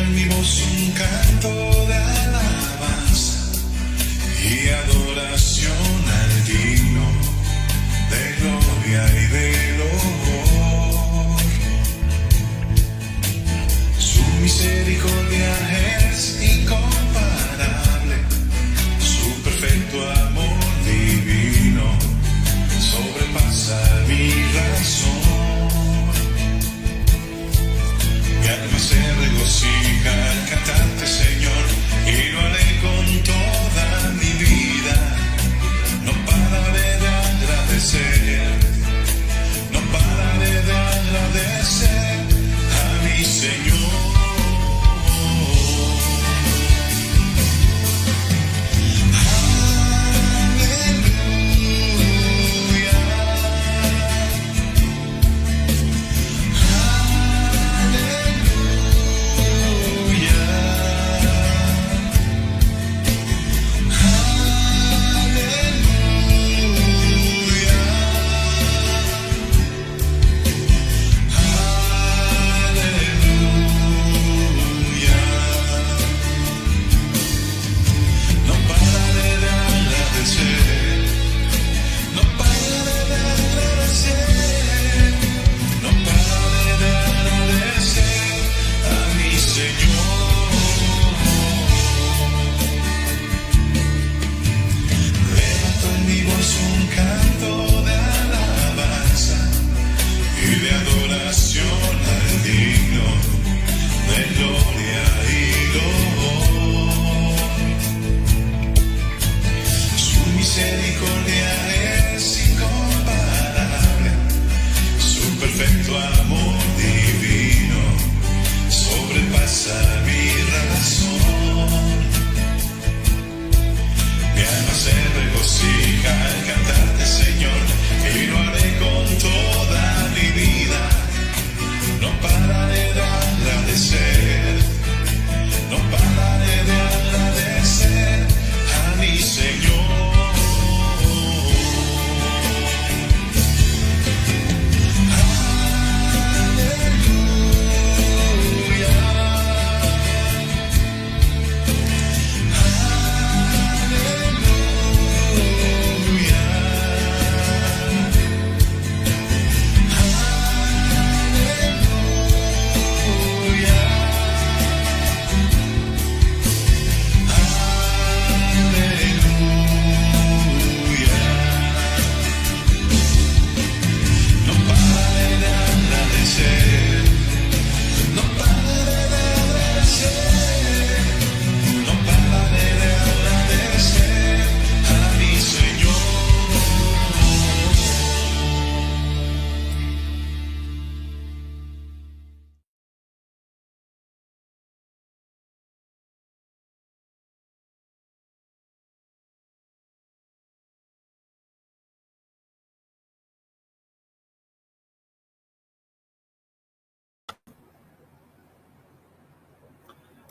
en mi voz un canto de alabanza y adoración al digno de gloria y de loor. Su misericordia es incomparable, su perfecto amor divino sobrepasa mi razón. Mi alma se regocija al cantarte, Señor, y lo haré con toda mi vida. No pararé de agradecer, no pararé de agradecer a mi Señor.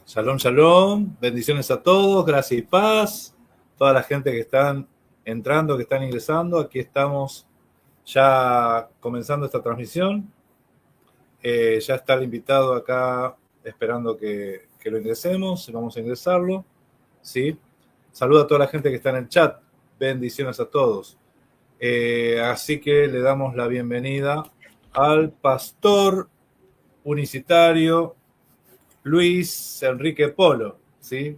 Shalom, shalom, bendiciones a todos, gracias y paz, toda la gente que están entrando, que están ingresando, aquí estamos ya comenzando esta transmisión, ya está el invitado acá esperando que lo ingresemos, vamos a ingresarlo, ¿sí? Saludo a toda la gente que está en el chat, bendiciones a todos, así que le damos la bienvenida al pastor unicitario Luis Enrique Polo, ¿sí?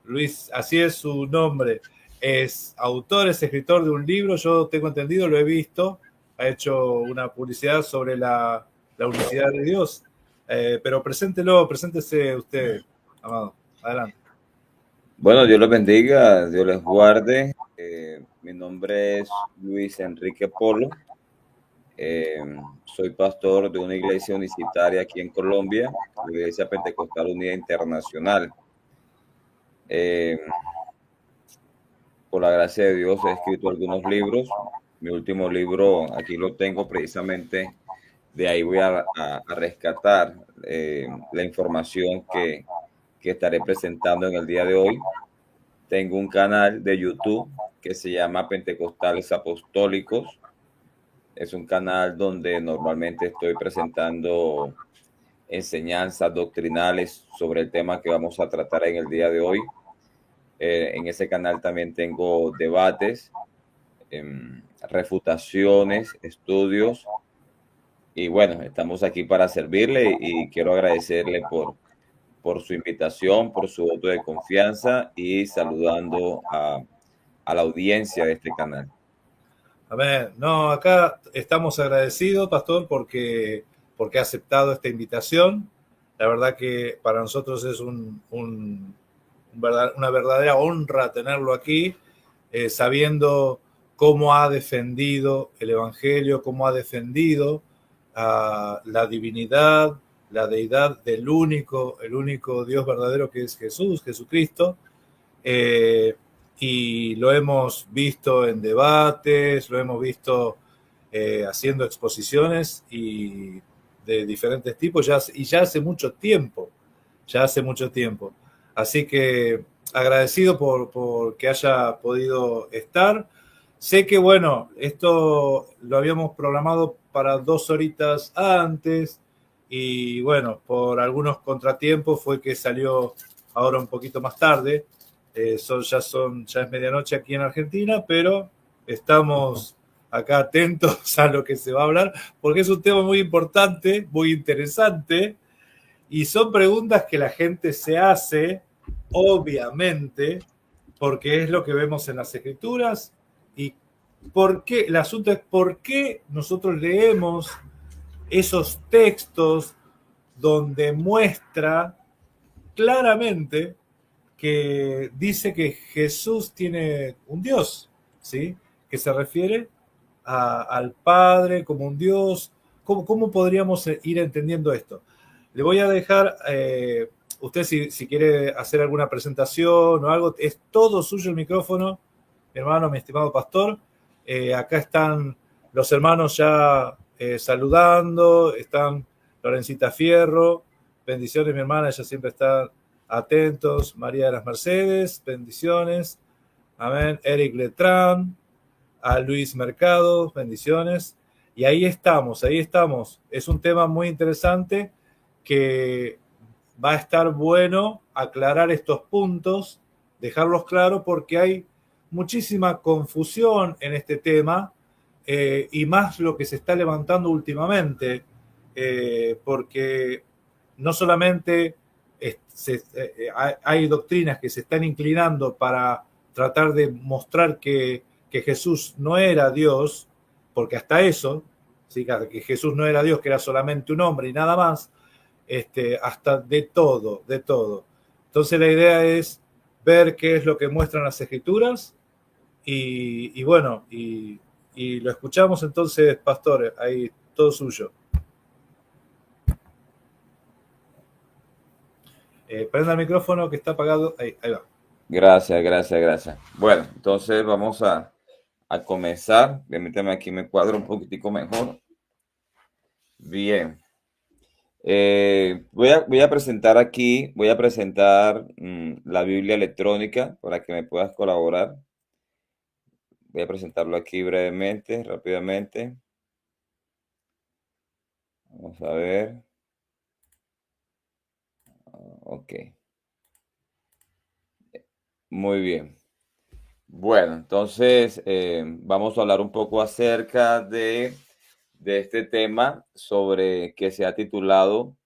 Luis, así es su nombre. Es autor, es escritor de un libro, yo tengo entendido, lo he visto, ha hecho una publicidad sobre la unicidad de Dios. Pero preséntese usted, amado. Adelante. Bueno, Dios los bendiga, Dios les guarde. Mi nombre es Luis Enrique Polo. Soy pastor de una iglesia unicitaria aquí en Colombia, la Iglesia Pentecostal Unida Internacional. Por la gracia de Dios he escrito algunos libros. Mi último libro, aquí lo tengo precisamente, de ahí voy a rescatar la información que estaré presentando en el día de hoy. Tengo un canal de YouTube que se llama Pentecostales Apostólicos. Es un canal donde normalmente estoy presentando enseñanzas doctrinales sobre el tema que vamos a tratar en el día de hoy. En ese canal también tengo debates, refutaciones, estudios. Y bueno, estamos aquí para servirle y quiero agradecerle por su invitación, por su voto de confianza y saludando a la audiencia de este canal. Amén. No, acá estamos agradecidos, pastor, porque ha aceptado esta invitación. La verdad que para nosotros es una verdadera honra tenerlo aquí, sabiendo cómo ha defendido el Evangelio, cómo ha defendido la divinidad, la deidad del el único Dios verdadero que es Jesús, Jesucristo. Y lo hemos visto en debates, lo hemos visto haciendo exposiciones y de diferentes tipos, y ya hace mucho tiempo, Así que agradecido por que haya podido estar. Sé que, bueno, esto lo habíamos programado para 2 horitas antes y, bueno, por algunos contratiempos fue que salió ahora un poquito más tarde. Ya es medianoche aquí en Argentina, pero estamos acá atentos a lo que se va a hablar, porque es un tema muy importante, muy interesante, y son preguntas que la gente se hace, obviamente, porque es lo que vemos en las escrituras, y el asunto es por qué nosotros leemos esos textos donde muestra claramente que dice que Jesús tiene un Dios, ¿sí? Que se refiere al Padre como un Dios. ¿Cómo podríamos ir entendiendo esto? Le voy a dejar, usted si quiere hacer alguna presentación o algo, es todo suyo el micrófono, mi hermano, mi estimado pastor. Acá están los hermanos ya saludando, están Lorencita Fierro, bendiciones mi hermana, ella siempre está atentos. María de las Mercedes, bendiciones. Amén. Eric Letrán, a Luis Mercado, bendiciones. Y ahí estamos. Es un tema muy interesante que va a estar bueno aclarar estos puntos, dejarlos claros, porque hay muchísima confusión en este tema, y más lo que se está levantando últimamente, porque no solamente hay doctrinas que se están inclinando para tratar de mostrar que Jesús no era Dios, porque hasta eso, ¿sí? Que Jesús no era Dios, que era solamente un hombre y nada más, hasta de todo. Entonces la idea es ver qué es lo que muestran las escrituras y bueno, y lo escuchamos entonces, pastor, ahí todo suyo. Prenda el micrófono que está apagado. Ahí va. Gracias. Bueno, entonces vamos a comenzar. Permítame aquí me cuadro un poquitico mejor. Bien. Voy a presentar aquí, la Biblia electrónica para que me puedas colaborar. Voy a presentarlo aquí brevemente, rápidamente. Vamos a ver. Ok. Muy bien. Bueno, entonces vamos a hablar un poco acerca de este tema que se ha titulado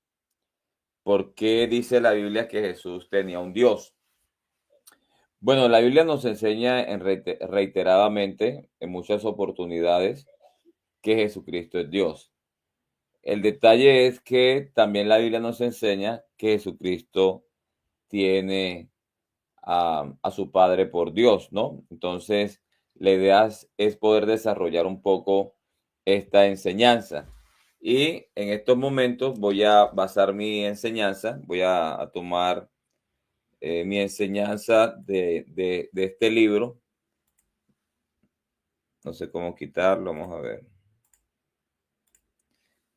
¿Por qué dice la Biblia que Jesús tenía un Dios? Bueno, la Biblia nos enseña reiteradamente, en muchas oportunidades, que Jesucristo es Dios. El detalle es que también la Biblia nos enseña que Jesucristo tiene a su Padre por Dios, ¿no? Entonces, la idea es poder desarrollar un poco esta enseñanza. Y en estos momentos voy a basar mi enseñanza, voy a tomar mi enseñanza de este libro. No sé cómo quitarlo, vamos a ver.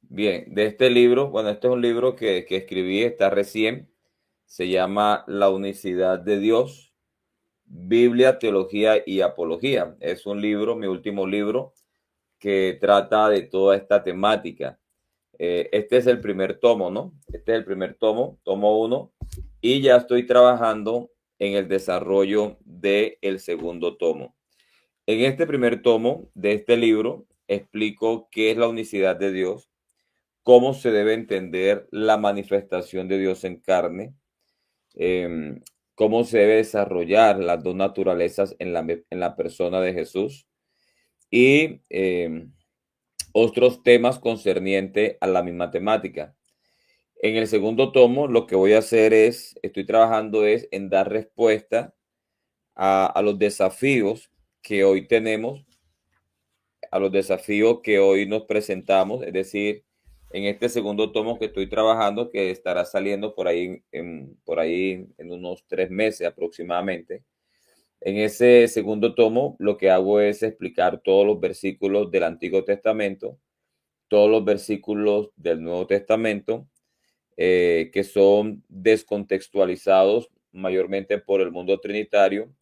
Bien, de este libro, bueno, este es un libro que escribí, está recién, se llama La Unicidad de Dios, Biblia, Teología y Apología. Es un libro, mi último libro, que trata de toda esta temática. Este es el primer tomo, ¿no? Este es el primer tomo, tomo 1, y ya estoy trabajando en el desarrollo del segundo tomo. En este primer tomo de este libro explico qué es la unicidad de Dios, cómo se debe entender la manifestación de Dios en carne, eh, cómo se debe desarrollar las dos naturalezas en la persona de Jesús y otros temas concernientes a la misma temática. En el segundo tomo, lo que voy a hacer estoy trabajando en dar respuesta a los desafíos que hoy tenemos, a los desafíos que hoy nos presentamos, es decir, en este segundo tomo que estoy trabajando, que estará saliendo por ahí en unos 3 meses aproximadamente. En ese segundo tomo, lo que hago es explicar todos los versículos del Antiguo Testamento, todos los versículos del Nuevo Testamento, que son descontextualizados mayormente por el mundo trinitario,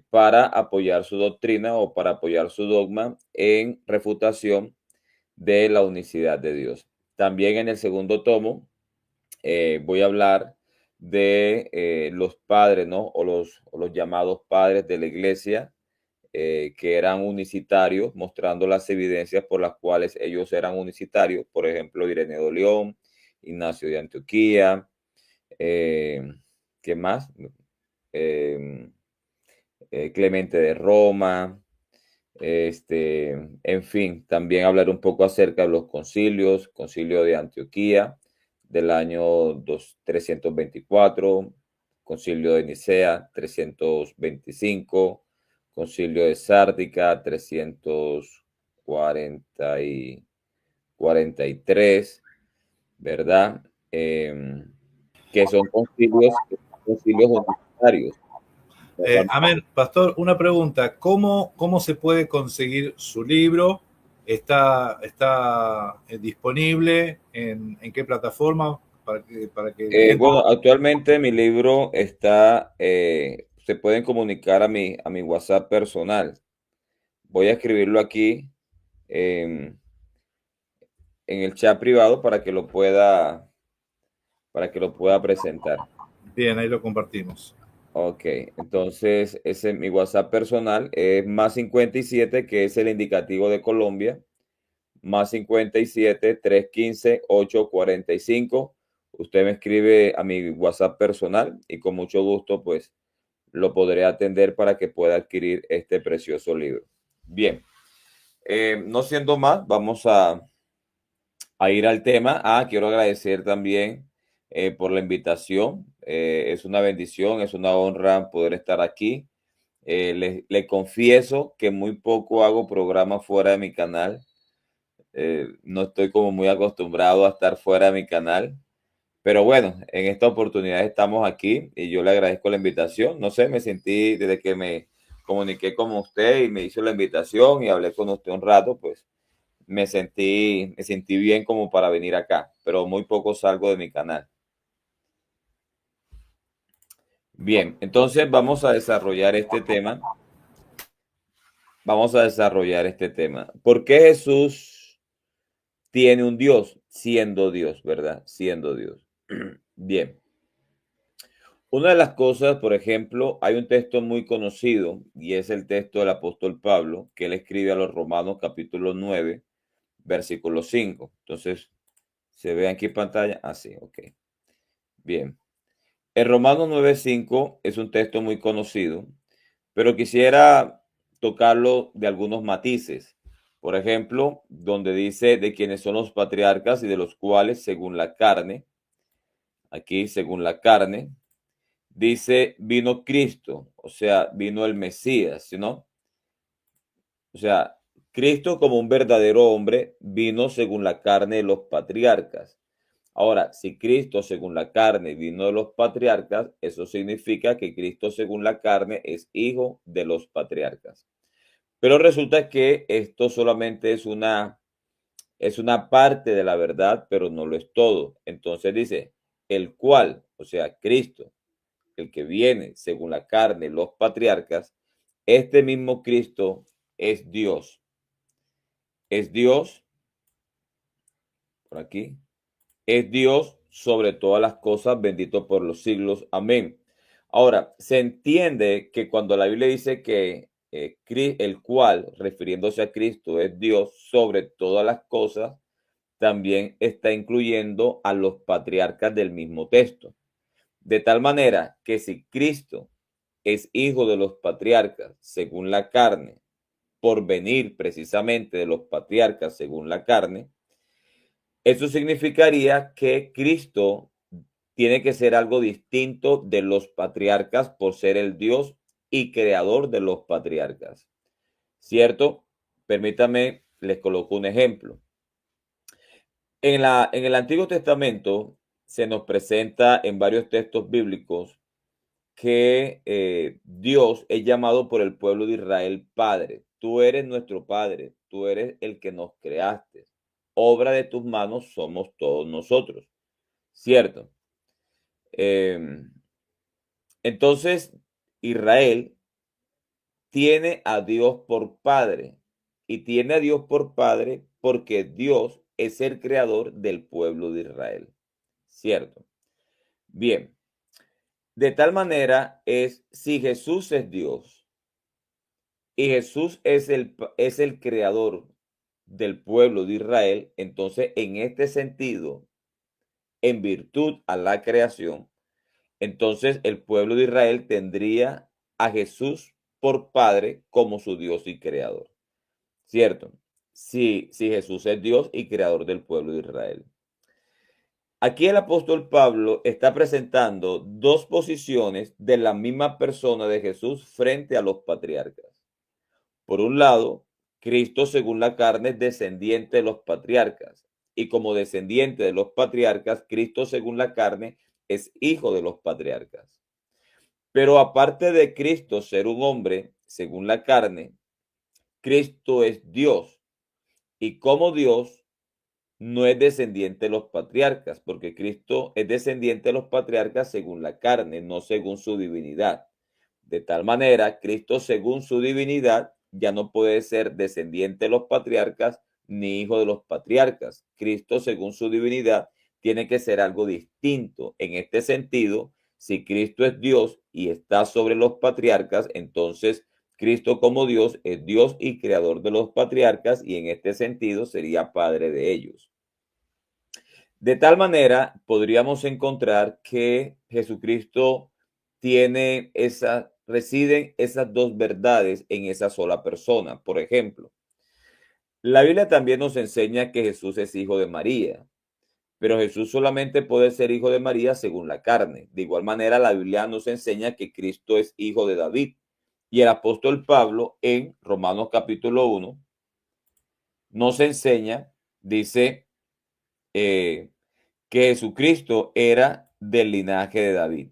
para apoyar su doctrina o para apoyar su dogma en refutación de la unicidad de Dios. También en el segundo tomo voy a hablar de los padres, ¿no? O los llamados padres de la iglesia, que eran unicitarios, mostrando las evidencias por las cuales ellos eran unicitarios. Por ejemplo, Ireneo de León, Ignacio de Antioquía, ¿qué más? Clemente de Roma, en fin, también hablar un poco acerca de los concilios, concilio de Antioquía del año 324, concilio de Nicea 325, concilio de Sárdica 343, ¿verdad? Que son concilios unitarios. Amén. Pastor, una pregunta. ¿Cómo se puede conseguir su libro? ¿Está disponible? ¿En qué plataforma? Para que Bueno, actualmente mi libro está, se pueden comunicar a mi WhatsApp personal. Voy a escribirlo aquí en el chat privado para que lo pueda presentar. Bien, ahí lo compartimos. Ok, entonces ese mi WhatsApp personal es +57, que es el indicativo de Colombia, +57 315 845. Usted me escribe a mi WhatsApp personal y con mucho gusto pues lo podré atender para que pueda adquirir este precioso libro. Bien, no siendo más, vamos a ir al tema. Quiero agradecer también por la invitación. Es una bendición, es una honra poder estar aquí. Le confieso que muy poco hago programas fuera de mi canal. No estoy como muy acostumbrado a estar fuera de mi canal. Pero bueno, en esta oportunidad estamos aquí y yo le agradezco la invitación. No sé, me sentí desde que me comuniqué con usted y me hizo la invitación y hablé con usted un rato, pues me sentí bien como para venir acá, pero muy poco salgo de mi canal. Bien, entonces vamos a desarrollar este tema. ¿Por qué Jesús tiene un Dios siendo Dios, verdad? Siendo Dios. Bien. Una de las cosas, por ejemplo, hay un texto muy conocido y es el texto del apóstol Pablo, que él escribe a los Romanos capítulo 9, versículo 5. Entonces, ¿se ve aquí en pantalla? Sí, ok. Bien. El Romanos 9:5 es un texto muy conocido, pero quisiera tocarlo de algunos matices. Por ejemplo, donde dice de quienes son los patriarcas y de los cuales, según la carne, aquí según la carne, dice vino Cristo, o sea, vino el Mesías, ¿no? O sea, Cristo como un verdadero hombre vino según la carne de los patriarcas. Ahora, si Cristo según la carne vino de los patriarcas, eso significa que Cristo según la carne es hijo de los patriarcas. Pero resulta que esto solamente es una parte de la verdad, pero no lo es todo. Entonces dice, el cual, o sea, Cristo, el que viene según la carne, los patriarcas, este mismo Cristo es Dios. Es Dios por aquí, es Dios sobre todas las cosas, bendito por los siglos. Amén. Ahora, se entiende que cuando la Biblia dice que el cual, refiriéndose a Cristo, es Dios sobre todas las cosas, también está incluyendo a los patriarcas del mismo texto. De tal manera que si Cristo es hijo de los patriarcas según la carne, por venir precisamente de los patriarcas según la carne, eso significaría que Cristo tiene que ser algo distinto de los patriarcas por ser el Dios y creador de los patriarcas. ¿Cierto? Permítame, les coloco un ejemplo. En el Antiguo Testamento se nos presenta en varios textos bíblicos que Dios es llamado por el pueblo de Israel Padre. Tú eres nuestro Padre, tú eres el que nos creaste. Obra de tus manos somos todos nosotros. ¿Cierto? Entonces, Israel tiene a Dios por Padre y tiene a Dios por Padre porque Dios es el creador del pueblo de Israel. ¿Cierto? Bien, de tal manera es, si Jesús es Dios y Jesús es el creador del pueblo de Israel, entonces en este sentido, en virtud a la creación, entonces el pueblo de Israel tendría a Jesús por Padre como su Dios y creador. ¿Cierto? Si Jesús es Dios y creador del pueblo de Israel. Aquí el apóstol Pablo está presentando dos posiciones de la misma persona de Jesús frente a los patriarcas. Por un lado, Cristo según la carne es descendiente de los patriarcas y como descendiente de los patriarcas, Cristo según la carne es hijo de los patriarcas. Pero aparte de Cristo ser un hombre según la carne, Cristo es Dios y como Dios no es descendiente de los patriarcas, porque Cristo es descendiente de los patriarcas según la carne, no según su divinidad. De tal manera, Cristo según su divinidad ya no puede ser descendiente de los patriarcas ni hijo de los patriarcas. Cristo según su divinidad tiene que ser algo distinto. En este sentido, si Cristo es Dios y está sobre los patriarcas, entonces Cristo como Dios es Dios y creador de los patriarcas y en este sentido sería padre de ellos. De tal manera, podríamos encontrar que Jesucristo residen esas dos verdades en esa sola persona. Por ejemplo, la Biblia también nos enseña que Jesús es hijo de María, pero Jesús solamente puede ser hijo de María según la carne. De igual manera, la Biblia nos enseña que Cristo es hijo de David. Y el apóstol Pablo en Romanos capítulo 1 nos enseña, dice, que Jesucristo era del linaje de David,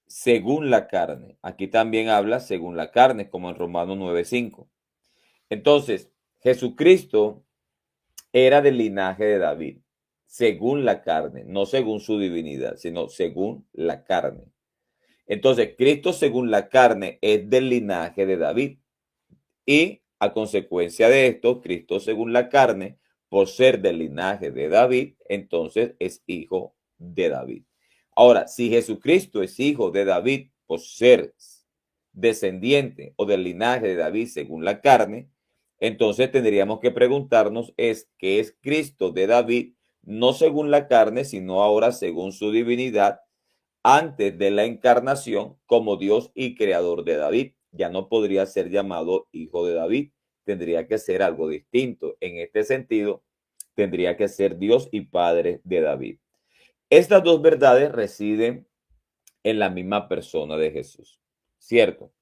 según la carne. Aquí también habla según la carne, como en Romanos 9:5. Entonces, Jesucristo era del linaje de David, según la carne, no según su divinidad, sino según la carne. Entonces, Cristo según la carne es del linaje de David y a consecuencia de esto, Cristo según la carne, por ser del linaje de David, entonces es hijo de David. Ahora, si Jesucristo es hijo de David por ser descendiente o del linaje de David según la carne, entonces tendríamos que preguntarnos ¿qué es Cristo de David? No según la carne, sino ahora según su divinidad, antes de la encarnación como Dios y creador de David. Ya no podría ser llamado hijo de David, tendría que ser algo distinto. En este sentido, tendría que ser Dios y Padre de David. Estas dos verdades residen en la misma persona de Jesús, ¿cierto?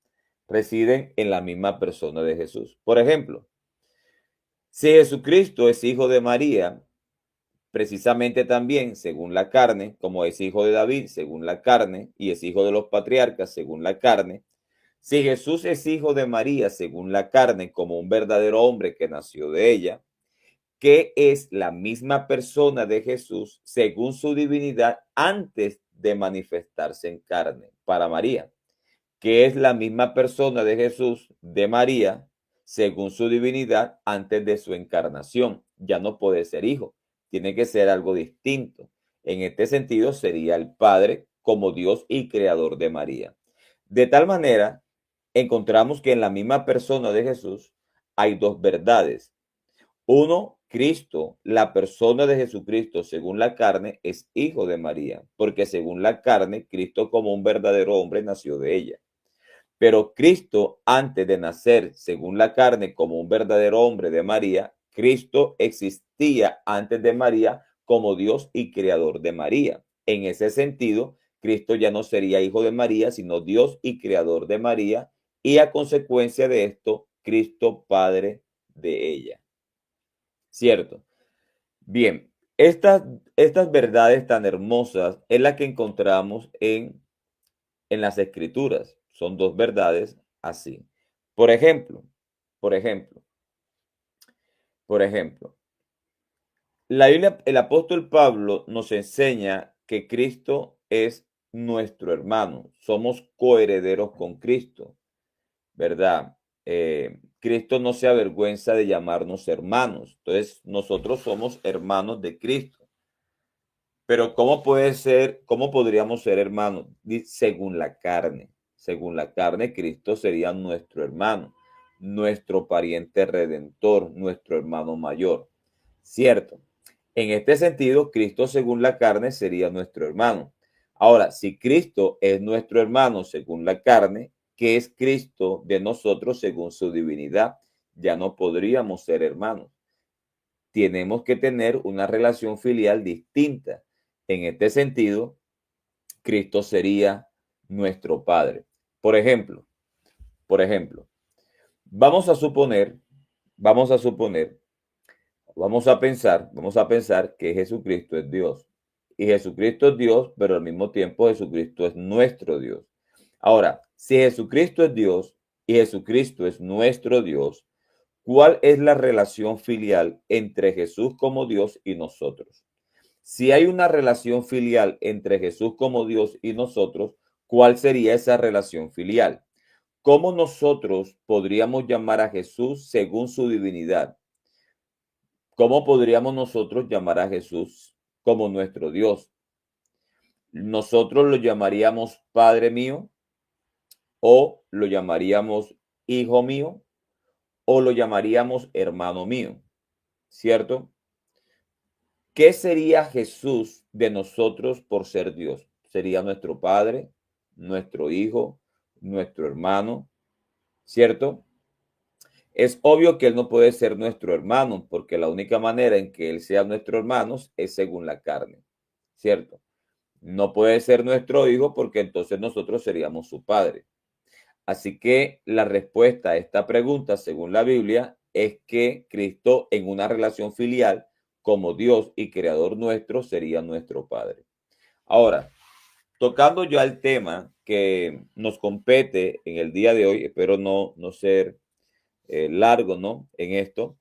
Residen en la misma persona de Jesús. Por ejemplo, si Jesucristo es hijo de María, precisamente también según la carne, como es hijo de David según la carne y es hijo de los patriarcas según la carne, si Jesús es hijo de María según la carne como un verdadero hombre que nació de ella, que es la misma persona de Jesús según su divinidad antes de manifestarse en carne para María, que es la misma persona de Jesús de María según su divinidad antes de su encarnación. Ya no puede ser hijo, tiene que ser algo distinto. En este sentido sería el Padre como Dios y creador de María. De tal manera, encontramos que en la misma persona de Jesús hay dos verdades. Uno, Cristo, la persona de Jesucristo según la carne, es hijo de María, porque según la carne, Cristo como un verdadero hombre nació de ella. Pero Cristo, antes de nacer según la carne como un verdadero hombre de María, Cristo existía antes de María como Dios y creador de María. En ese sentido, Cristo ya no sería hijo de María, sino Dios y creador de María, y a consecuencia de esto, Cristo padre de ella. ¿Cierto? Bien, estas verdades tan hermosas es la que encontramos en las Escrituras. Son dos verdades así. Por ejemplo, por ejemplo, por ejemplo, la Biblia, el apóstol Pablo nos enseña que Cristo es nuestro hermano. Somos coherederos con Cristo, ¿verdad? Cristo no se avergüenza de llamarnos hermanos. Entonces, nosotros somos hermanos de Cristo. Pero ¿cómo podríamos ser hermanos? Según la carne. Según la carne, Cristo sería nuestro hermano, nuestro pariente redentor, nuestro hermano mayor. ¿Cierto? En este sentido, Cristo según la carne sería nuestro hermano. Ahora, si Cristo es nuestro hermano según la carne, ¿qué es Cristo de nosotros según su divinidad? Ya no podríamos ser hermanos. Tenemos que tener una relación filial distinta. En este sentido, Cristo sería nuestro Padre. Por ejemplo, vamos a pensar que Jesucristo es Dios. Y Jesucristo es Dios, pero al mismo tiempo Jesucristo es nuestro Dios. Ahora, si Jesucristo es Dios y Jesucristo es nuestro Dios, ¿cuál es la relación filial entre Jesús como Dios y nosotros? Si hay una relación filial entre Jesús como Dios y nosotros, ¿cuál sería esa relación filial? ¿Cómo nosotros podríamos llamar a Jesús según su divinidad? ¿Cómo podríamos nosotros llamar a Jesús como nuestro Dios? ¿Nosotros lo llamaríamos Padre mío? ¿O lo llamaríamos Hijo mío? ¿O lo llamaríamos hermano mío? ¿Cierto? ¿Qué sería Jesús de nosotros por ser Dios? Sería nuestro Padre, nuestro Hijo, nuestro hermano, ¿cierto? Es obvio que Él no puede ser nuestro hermano, porque la única manera en que Él sea nuestro hermano es según la carne, ¿cierto? No puede ser nuestro Hijo porque entonces nosotros seríamos su Padre. Así que la respuesta a esta pregunta, según la Biblia, es que Cristo en una relación filial como Dios y creador nuestro sería nuestro Padre. Ahora, tocando ya el tema que nos compete en el día de hoy, espero no ser largo, ¿no? En esto,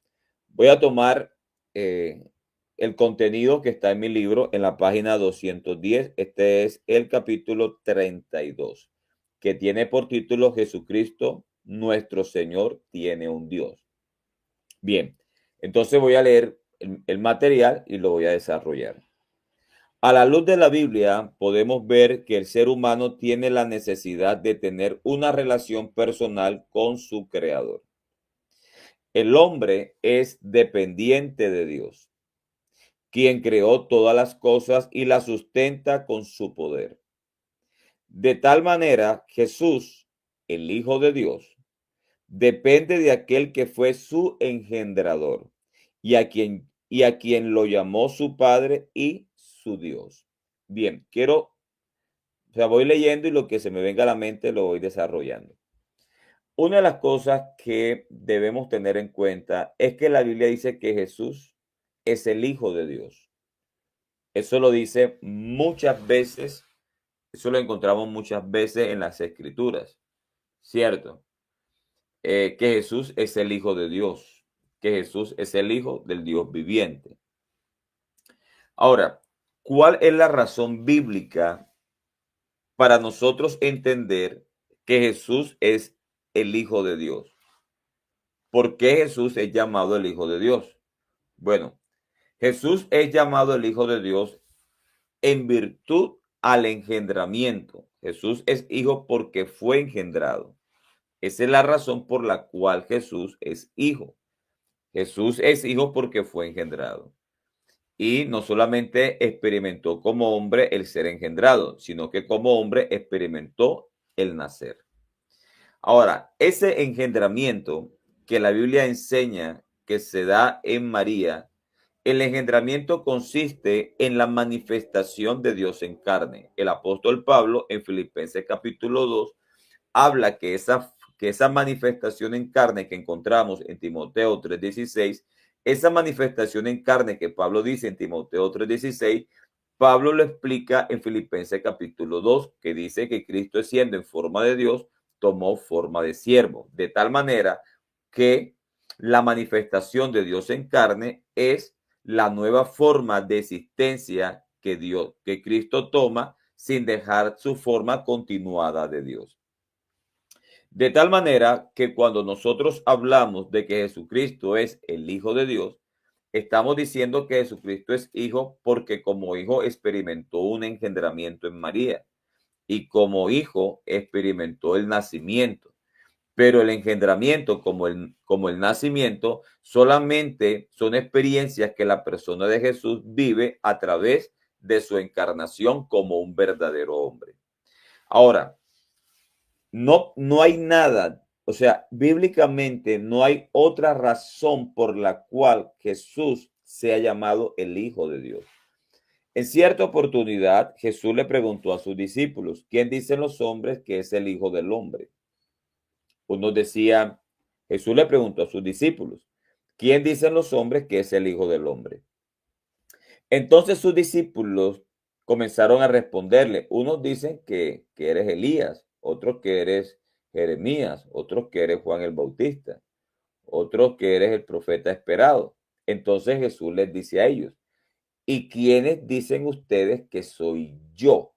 voy a tomar el contenido que está en mi libro en la página 210. Este es el capítulo 32, que tiene por título Jesucristo, nuestro Señor, tiene un Dios. Bien, entonces voy a leer el material y lo voy a desarrollar. A la luz de la Biblia, podemos ver que el ser humano tiene la necesidad de tener una relación personal con su Creador. El hombre es dependiente de Dios, quien creó todas las cosas y las sustenta con su poder. De tal manera, Jesús, el Hijo de Dios, depende de aquel que fue su engendrador y a quien lo llamó su Padre y su Dios. Bien, voy leyendo y lo que se me venga a la mente lo voy desarrollando. Una de las cosas que debemos tener en cuenta es que la Biblia dice que Jesús es el Hijo de Dios. Eso lo dice muchas veces, eso lo encontramos muchas veces en las Escrituras, ¿cierto? Que Jesús es el Hijo de Dios, que Jesús es el Hijo del Dios viviente. Ahora, ¿cuál es la razón bíblica para nosotros entender que Jesús es el Hijo de Dios? ¿por qué Jesús es llamado el Hijo de Dios? Bueno, Jesús es llamado el Hijo de Dios en virtud al engendramiento. Jesús es hijo porque fue engendrado. Esa es la razón por la cual Jesús es hijo. Jesús es hijo porque fue engendrado. Y no solamente experimentó como hombre el ser engendrado, sino que como hombre experimentó el nacer. Ahora, ese engendramiento que la Biblia enseña que se da en María, el engendramiento consiste en la manifestación de Dios en carne. El apóstol Pablo en Filipenses capítulo 2 habla que esa manifestación en carne que encontramos en Timoteo 3:16, esa manifestación en carne que Pablo dice en Timoteo 3:16, Pablo lo explica en Filipenses capítulo 2, que dice que Cristo, siendo en forma de Dios, tomó forma de siervo, de tal manera que la manifestación de Dios en carne es la nueva forma de existencia que Cristo toma sin dejar su forma continuada de Dios. De tal manera que cuando nosotros hablamos de que Jesucristo es el Hijo de Dios, estamos diciendo que Jesucristo es hijo porque como hijo experimentó un engendramiento en María y como hijo experimentó el nacimiento. Pero el engendramiento como el nacimiento solamente son experiencias que la persona de Jesús vive a través de su encarnación como un verdadero hombre. Ahora, no hay nada, o sea, bíblicamente no hay otra razón por la cual Jesús sea llamado el Hijo de Dios. En cierta oportunidad, Jesús le preguntó a sus discípulos, ¿quién dicen los hombres que es el Hijo del Hombre? Unos decían, Jesús le preguntó a sus discípulos, ¿quién dicen los hombres que es el Hijo del Hombre? Entonces sus discípulos comenzaron a responderle. Unos dicen que eres Elías, otros que eres Jeremías, otros que eres Juan el Bautista, otros que eres el profeta esperado. Entonces Jesús les dice a ellos, ¿y quiénes dicen ustedes que soy yo?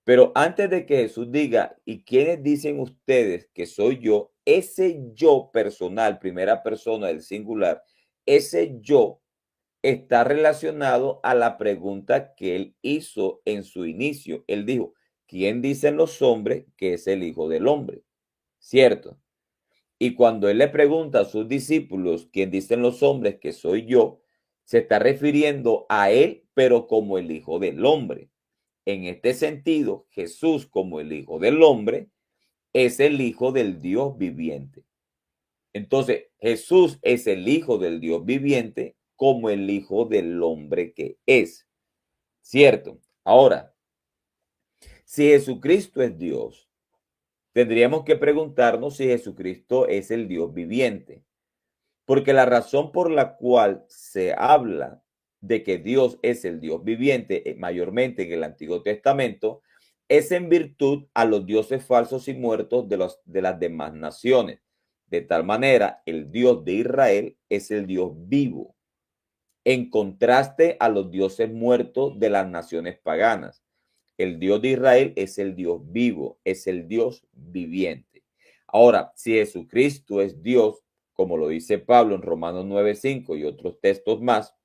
Pero antes de que Jesús diga, ¿y quiénes dicen ustedes que soy yo? Ese yo personal, primera persona del singular, ese yo está relacionado a la pregunta que él hizo en su inicio. Él dijo, ¿quién dicen los hombres que es el Hijo del Hombre? ¿Cierto? Y cuando él le pregunta a sus discípulos, ¿quién dicen los hombres que soy yo? Se está refiriendo a él, pero como el Hijo del Hombre. En este sentido, Jesús como el Hijo del Hombre es el Hijo del Dios viviente. Entonces, Jesús es el Hijo del Dios viviente como el Hijo del Hombre que es. ¿Cierto? Ahora, si Jesucristo es Dios, tendríamos que preguntarnos si Jesucristo es el Dios viviente. Porque la razón por la cual se habla de que Dios es el Dios viviente, mayormente en el Antiguo Testamento, es en virtud a los dioses falsos y muertos de las demás naciones. De tal manera, el Dios de Israel es el Dios vivo, en contraste a los dioses muertos de las naciones paganas. El Dios de Israel es el Dios vivo, es el Dios viviente. Ahora, si Jesucristo es Dios, como lo dice Pablo en Romanos 9:5 y otros textos más,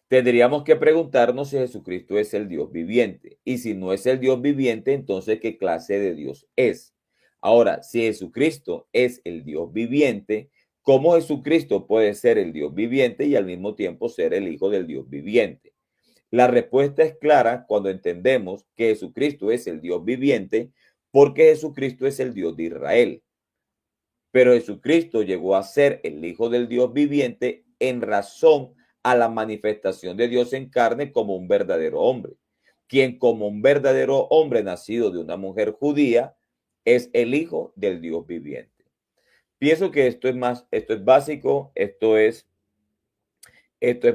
tendríamos que preguntarnos si Jesucristo es el Dios viviente. Y si no es el Dios viviente, entonces, ¿qué clase de Dios es? Ahora, si Jesucristo es el Dios viviente, ¿cómo Jesucristo puede ser el Dios viviente y al mismo tiempo ser el Hijo del Dios viviente? La respuesta es clara cuando entendemos que Jesucristo es el Dios viviente porque Jesucristo es el Dios de Israel. Pero Jesucristo llegó a ser el Hijo del Dios viviente en razón a la manifestación de Dios en carne como un verdadero hombre, quien como un verdadero hombre nacido de una mujer judía es el Hijo del Dios viviente. Pienso que esto es básico, esto es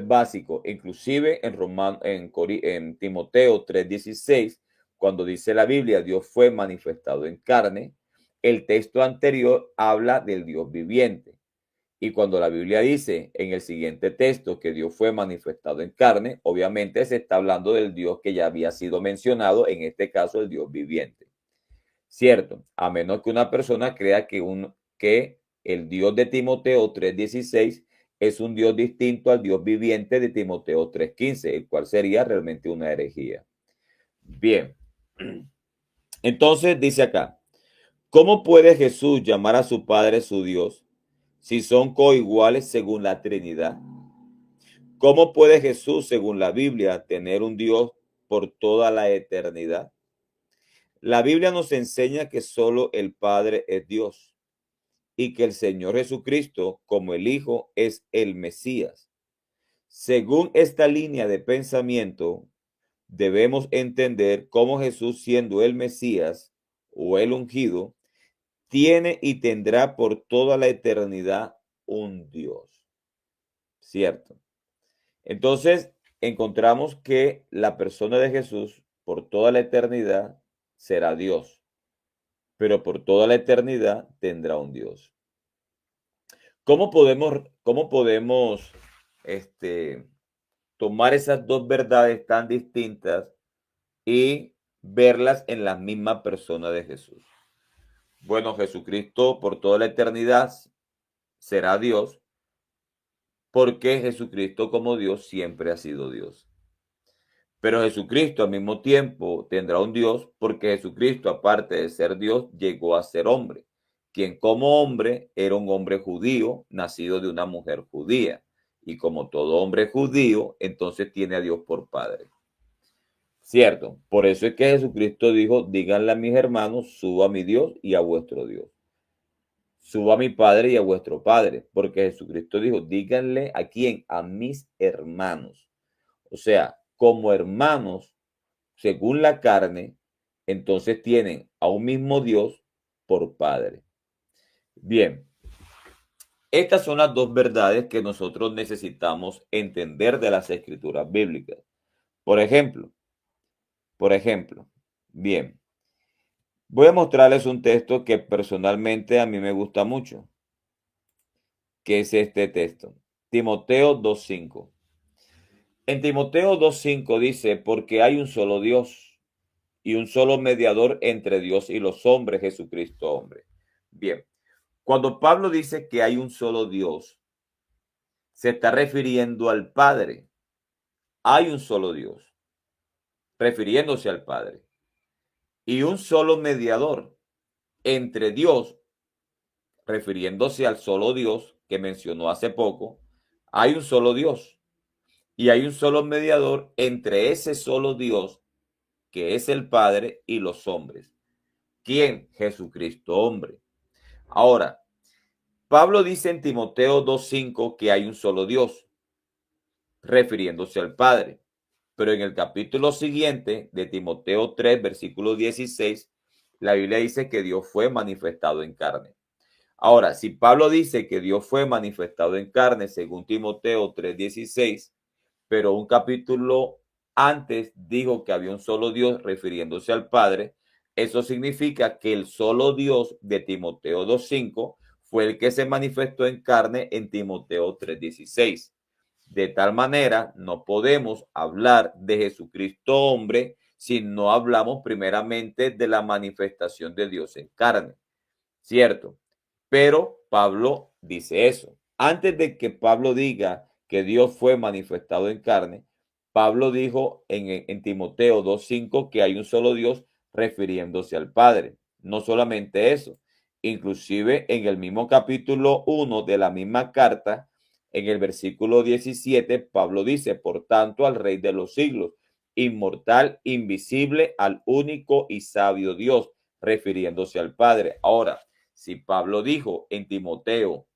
básico, inclusive en Timoteo 3:16, cuando dice la Biblia, Dios fue manifestado en carne, el texto anterior habla del Dios viviente. Y cuando la Biblia dice en el siguiente texto que Dios fue manifestado en carne, obviamente se está hablando del Dios que ya había sido mencionado, en este caso el Dios viviente. Cierto, a menos que una persona crea que el Dios de Timoteo 3:16 es un Dios distinto al Dios viviente de Timoteo 3:15, el cual sería realmente una herejía. Bien, entonces dice acá, ¿cómo puede Jesús llamar a su Padre su Dios si son coiguales según la Trinidad? ¿Cómo puede Jesús, según la Biblia, tener un Dios por toda la eternidad? La Biblia nos enseña que solo el Padre es Dios y que el Señor Jesucristo, como el Hijo, es el Mesías. Según esta línea de pensamiento, debemos entender cómo Jesús, siendo el Mesías o el ungido, tiene y tendrá por toda la eternidad un Dios. ¿Cierto? Entonces, encontramos que la persona de Jesús por toda la eternidad será Dios, pero por toda la eternidad tendrá un Dios. ¿Cómo podemos tomar esas dos verdades tan distintas y verlas en la misma persona de Jesús? Bueno, Jesucristo por toda la eternidad será Dios, porque Jesucristo como Dios siempre ha sido Dios. Pero Jesucristo al mismo tiempo tendrá un Dios, porque Jesucristo, aparte de ser Dios, llegó a ser hombre, quien como hombre era un hombre judío, nacido de una mujer judía. Y como todo hombre judío, entonces tiene a Dios por Padre. Cierto, por eso es que Jesucristo dijo, díganle a mis hermanos, suba a mi Dios y a vuestro Dios. Suba a mi Padre y a vuestro Padre, porque Jesucristo dijo, díganle a quién, a mis hermanos. O sea, como hermanos, según la carne, entonces tienen a un mismo Dios por Padre. Bien, estas son las dos verdades que nosotros necesitamos entender de las escrituras bíblicas. Por ejemplo, bien, voy a mostrarles un texto que personalmente a mí me gusta mucho, que es este texto, Timoteo 2:5. En Timoteo 2:5 dice, porque hay un solo Dios y un solo mediador entre Dios y los hombres, Jesucristo hombre. Bien, cuando Pablo dice que hay un solo Dios, se está refiriendo al Padre. Hay un solo Dios, refiriéndose al Padre. Y un solo mediador entre Dios, refiriéndose al solo Dios que mencionó hace poco. Hay un solo Dios y hay un solo mediador entre ese solo Dios que es el Padre y los hombres. ¿Quién? Jesucristo hombre. Ahora, Pablo dice en Timoteo 2:5 que hay un solo Dios, refiriéndose al Padre. Pero en el capítulo siguiente de Timoteo 3, versículo 16, la Biblia dice que Dios fue manifestado en carne. Ahora, si Pablo dice que Dios fue manifestado en carne, según Timoteo 3:16, pero un capítulo antes dijo que había un solo Dios refiriéndose al Padre, eso significa que el solo Dios de Timoteo 2:5 fue el que se manifestó en carne en Timoteo 3:16. De tal manera, no podemos hablar de Jesucristo hombre si no hablamos primeramente de la manifestación de Dios en carne, ¿cierto? Pero Pablo dice eso. Antes de que Pablo diga que Dios fue manifestado en carne, Pablo dijo en Timoteo 2:5 que hay un solo Dios refiriéndose al Padre. No solamente eso, inclusive en el mismo capítulo 1 de la misma carta, en el versículo 17, Pablo dice, por tanto, al Rey de los siglos, inmortal, invisible, al único y sabio Dios, refiriéndose al Padre. Ahora, si Pablo dijo en Timoteo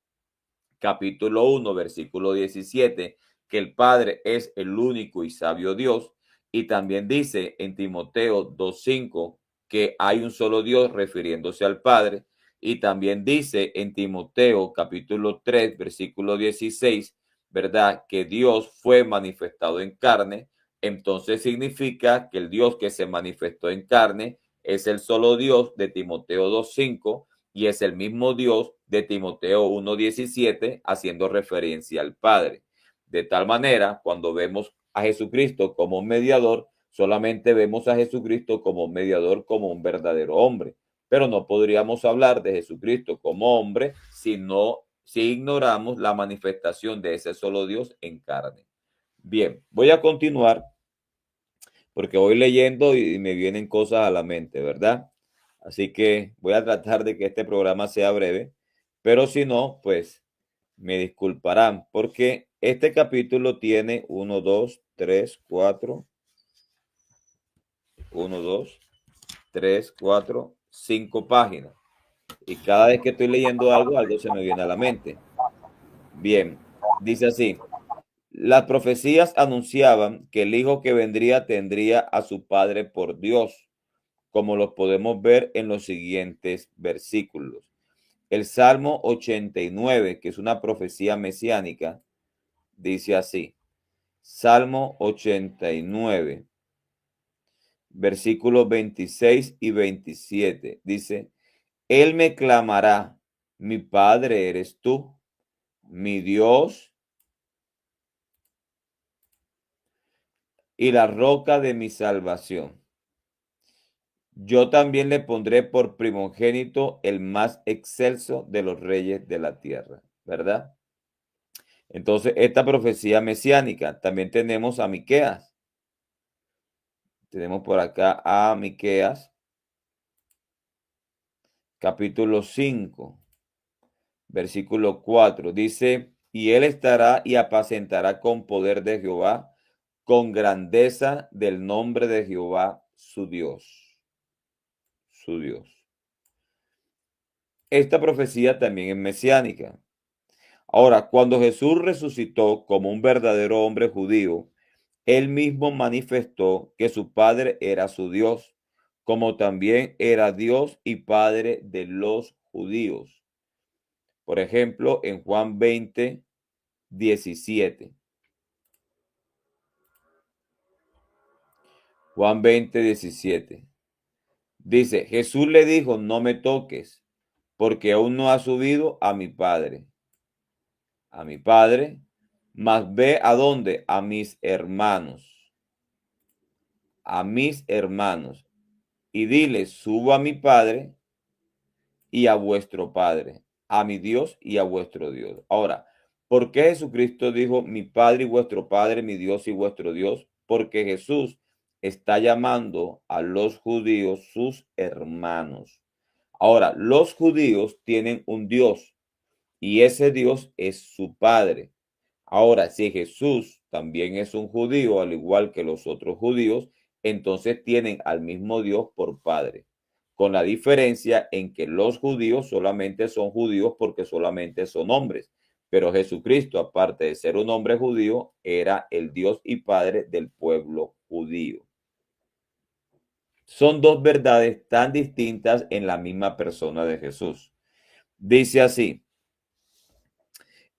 capítulo 1, versículo 17, que el Padre es el único y sabio Dios, y también dice en Timoteo 2:5 que hay un solo Dios refiriéndose al Padre, y también dice en Timoteo capítulo 3, versículo 16, ¿verdad? Que Dios fue manifestado en carne, entonces significa que el Dios que se manifestó en carne es el solo Dios de Timoteo 2:5 y es el mismo Dios de Timoteo 1:17, haciendo referencia al Padre. De tal manera, cuando vemos a Jesucristo como un mediador, solamente vemos a Jesucristo como un mediador, como un verdadero hombre, Pero no podríamos hablar de Jesucristo como hombre si ignoramos la manifestación de ese solo Dios en carne. Bien, voy a continuar porque voy leyendo y me vienen cosas a la mente, ¿verdad? Así que voy a tratar de que este programa sea breve, pero si no, pues me disculparán porque este capítulo tiene 1, 2, 3, 4, 1, 2, 3, 4, 5 páginas. Y cada vez que estoy leyendo algo, algo se me viene a la mente. Bien, dice así. Las profecías anunciaban que el hijo que vendría tendría a su padre por Dios, como lo podemos ver en los siguientes versículos. El Salmo 89, que es una profecía mesiánica, dice así. Salmo 89, versículos 26 y 27. Dice, Él me clamará, mi Padre eres tú, mi Dios y la roca de mi salvación. Yo también le pondré por primogénito el más excelso de los reyes de la tierra, ¿verdad? Entonces, esta profecía mesiánica, también tenemos a Miqueas. Tenemos por acá a Miqueas, capítulo 5, versículo 4. Dice, y él estará y apacentará con poder de Jehová, con grandeza del nombre de Jehová, su Dios. Su Dios. Esta profecía también es mesiánica. Ahora, cuando Jesús resucitó como un verdadero hombre judío, él mismo manifestó que su Padre era su Dios, como también era Dios y Padre de los judíos. Por ejemplo, en Juan 20, 17. Juan 20, 17. Dice, Jesús le dijo, no me toques, porque aún no ha subido a mi Padre. A mi Padre, mas ve a dónde, a mis hermanos. A mis hermanos. Y dile, subo a mi Padre y a vuestro Padre, a mi Dios y a vuestro Dios. Ahora, ¿por qué Jesucristo dijo mi Padre y vuestro Padre, mi Dios y vuestro Dios? Porque Jesús está llamando a los judíos sus hermanos. Ahora, los judíos tienen un Dios y ese Dios es su Padre. Ahora, si Jesús también es un judío, al igual que los otros judíos, entonces tienen al mismo Dios por Padre, con la diferencia en que los judíos solamente son judíos porque solamente son hombres, pero Jesucristo, aparte de ser un hombre judío, era el Dios y Padre del pueblo judío. Son dos verdades tan distintas en la misma persona de Jesús. Dice así.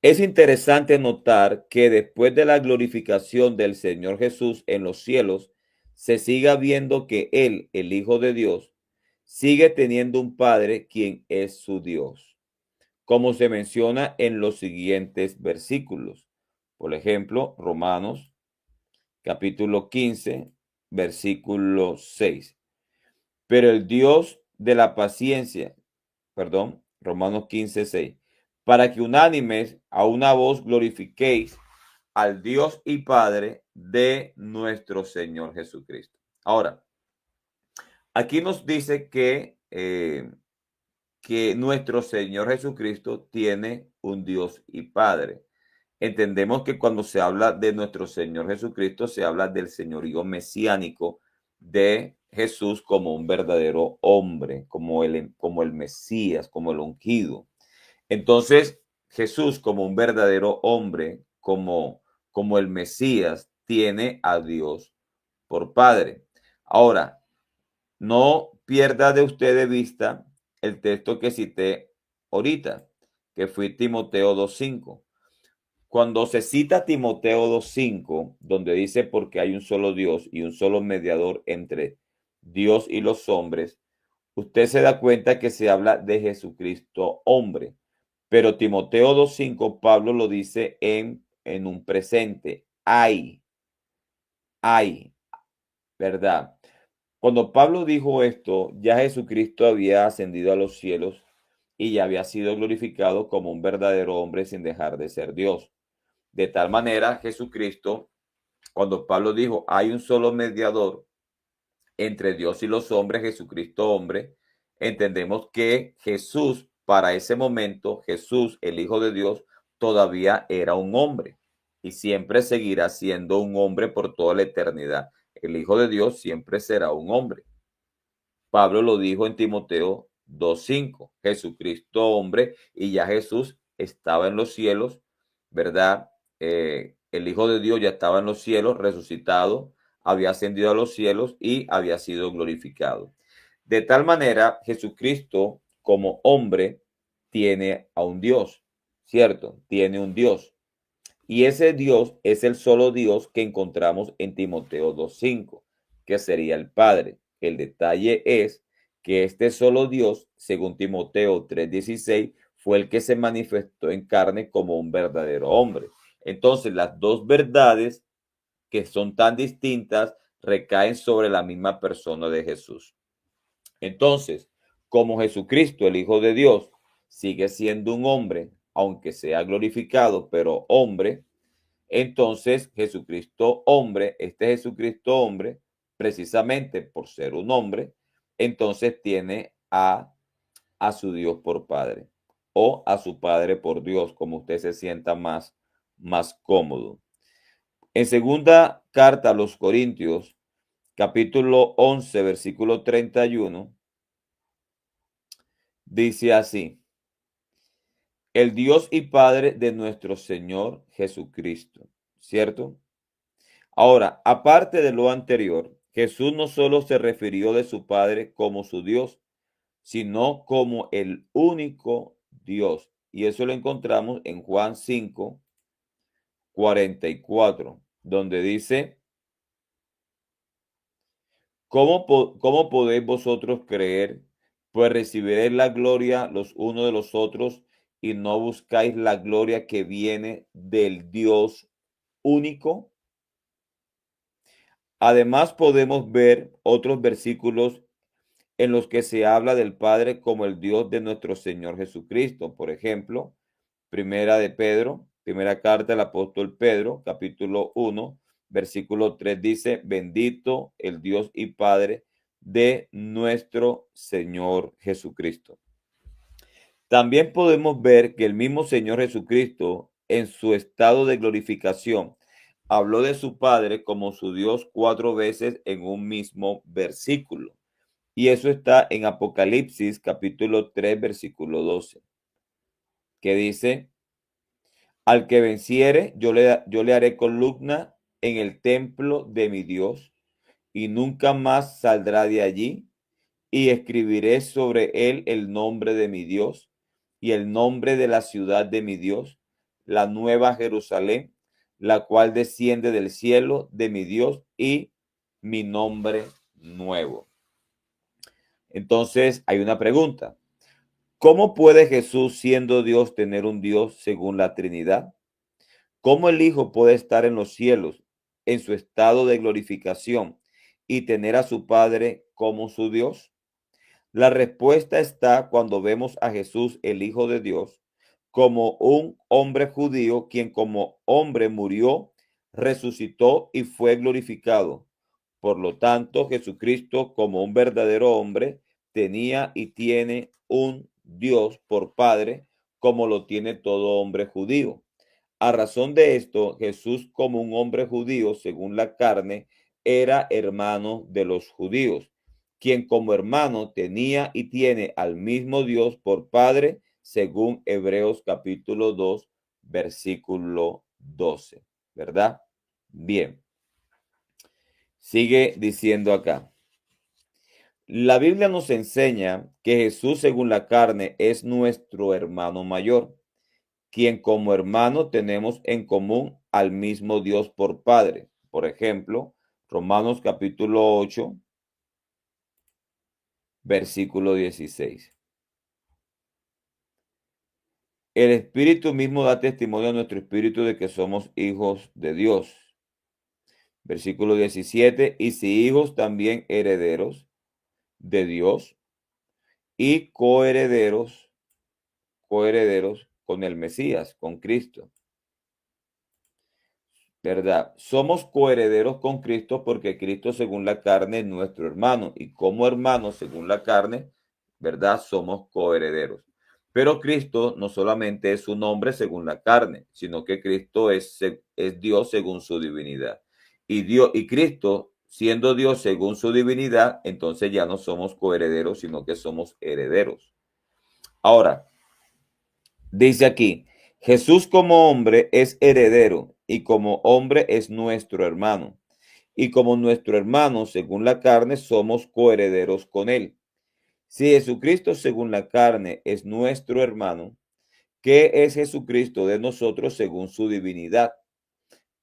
Es interesante notar que después de la glorificación del Señor Jesús en los cielos, se siga viendo que Él, el Hijo de Dios, sigue teniendo un Padre quien es su Dios, como se menciona en los siguientes versículos. Por ejemplo, Romanos capítulo 15, versículo 6. Pero el Dios de la paciencia, Romanos 15, 6. Para que unánimes a una voz glorifiquéis al Dios y Padre de nuestro Señor Jesucristo. Ahora, aquí nos dice que nuestro Señor Jesucristo tiene un Dios y Padre. Entendemos que cuando se habla de nuestro Señor Jesucristo, se habla del señorío mesiánico de Jesús como un verdadero hombre, como el Mesías, como el ungido. Entonces, Jesús como un verdadero hombre, como el Mesías, tiene a Dios por Padre. Ahora, no pierda de usted de vista el texto que cité ahorita, que fue Timoteo 2:5. Cuando se cita Timoteo 2:5, donde dice porque hay un solo Dios y un solo mediador entre Dios y los hombres, usted se da cuenta que se habla de Jesucristo hombre. Pero Timoteo 2:5, Pablo lo dice en un presente. Hay, ¿verdad? Cuando Pablo dijo esto, ya Jesucristo había ascendido a los cielos y ya había sido glorificado como un verdadero hombre sin dejar de ser Dios. De tal manera, Jesucristo, cuando Pablo dijo, hay un solo mediador entre Dios y los hombres, Jesucristo hombre, entendemos que Jesús, para ese momento, Jesús, el Hijo de Dios, todavía era un hombre y siempre seguirá siendo un hombre por toda la eternidad. El Hijo de Dios siempre será un hombre. Pablo lo dijo en Timoteo 2:5, Jesucristo hombre, y ya Jesús estaba en los cielos, ¿verdad? El Hijo de Dios ya estaba en los cielos, resucitado, había ascendido a los cielos y había sido glorificado. De tal manera, Jesucristo como hombre tiene a un Dios, ¿cierto? Tiene un Dios. Y ese Dios es el solo Dios que encontramos en Timoteo 2:5, que sería el Padre. El detalle es que este solo Dios, según Timoteo 3:16, fue el que se manifestó en carne como un verdadero hombre. Entonces, las dos verdades que son tan distintas recaen sobre la misma persona de Jesús. Entonces, como Jesucristo, el Hijo de Dios, sigue siendo un hombre, aunque sea glorificado, pero hombre, entonces Jesucristo hombre, este Jesucristo hombre, precisamente por ser un hombre, entonces tiene a su Dios por Padre o a su Padre por Dios, como usted se sienta más cómodo. En segunda carta a los Corintios, capítulo 11, versículo 31, dice así: el Dios y Padre de nuestro Señor Jesucristo, ¿cierto? Ahora, aparte de lo anterior, Jesús no solo se refirió de su Padre como su Dios, sino como el único Dios. Y eso lo encontramos en Juan 5:44, donde dice, ¿cómo podéis vosotros creer? Pues recibiréis la gloria los unos de los otros y no buscáis la gloria que viene del Dios único. Además, podemos ver otros versículos en los que se habla del Padre como el Dios de nuestro Señor Jesucristo. Por ejemplo, primera carta del apóstol Pedro, capítulo 1, versículo 3 dice, bendito el Dios y Padre de nuestro Señor Jesucristo. También podemos ver que el mismo Señor Jesucristo, en su estado de glorificación, habló de su Padre como su Dios 4 veces en un mismo versículo. Y eso está en Apocalipsis capítulo 3, versículo 12, que dice, al que venciere, yo le haré columna en el templo de mi Dios, y nunca más saldrá de allí, y escribiré sobre él el nombre de mi Dios, y el nombre de la ciudad de mi Dios, la nueva Jerusalén, la cual desciende del cielo de mi Dios, y mi nombre nuevo. Entonces, hay una pregunta. ¿Cómo puede Jesús, siendo Dios, tener un Dios según la Trinidad? ¿Cómo el Hijo puede estar en los cielos en su estado de glorificación y tener a su Padre como su Dios? La respuesta está cuando vemos a Jesús, el Hijo de Dios, como un hombre judío, quien como hombre murió, resucitó y fue glorificado. Por lo tanto, Jesucristo, como un verdadero hombre, tenía y tiene un Dios por Padre, como lo tiene todo hombre judío. A razón de esto, Jesús, como un hombre judío, según la carne, era hermano de los judíos, quien como hermano tenía y tiene al mismo Dios por Padre, según Hebreos capítulo 2, versículo 12, ¿verdad? Bien. Sigue diciendo acá. La Biblia nos enseña que Jesús, según la carne, es nuestro hermano mayor, quien como hermano tenemos en común al mismo Dios por Padre. Por ejemplo, Romanos capítulo 8, versículo 16. El Espíritu mismo da testimonio a nuestro espíritu de que somos hijos de Dios. Versículo 17, y si hijos también herederos de Dios y coherederos con el Mesías, con Cristo. ¿Verdad? Somos coherederos con Cristo porque Cristo según la carne es nuestro hermano y como hermanos según la carne, ¿verdad? Somos coherederos. Pero Cristo no solamente es un hombre según la carne, sino que Cristo es Dios según su divinidad. Y Cristo, siendo Dios según su divinidad, entonces ya no somos coherederos, sino que somos herederos. Ahora, dice aquí, Jesús como hombre es heredero y como hombre es nuestro hermano. Y como nuestro hermano según la carne, somos coherederos con él. Si Jesucristo según la carne es nuestro hermano, ¿qué es Jesucristo de nosotros según su divinidad?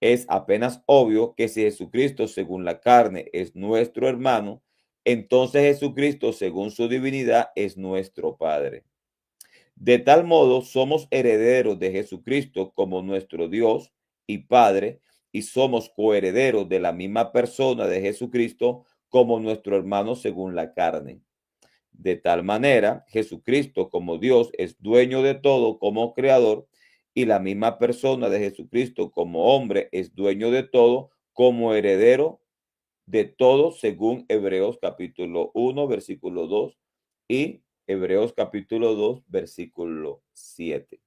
Es apenas obvio que si Jesucristo según la carne es nuestro hermano, entonces Jesucristo según su divinidad es nuestro Padre. De tal modo somos herederos de Jesucristo como nuestro Dios y Padre, y somos coherederos de la misma persona de Jesucristo como nuestro hermano según la carne. De tal manera, Jesucristo como Dios es dueño de todo como creador, y la misma persona de Jesucristo como hombre es dueño de todo como heredero de todo, según Hebreos capítulo 1, versículo 2 y Hebreos capítulo 2, versículo 7.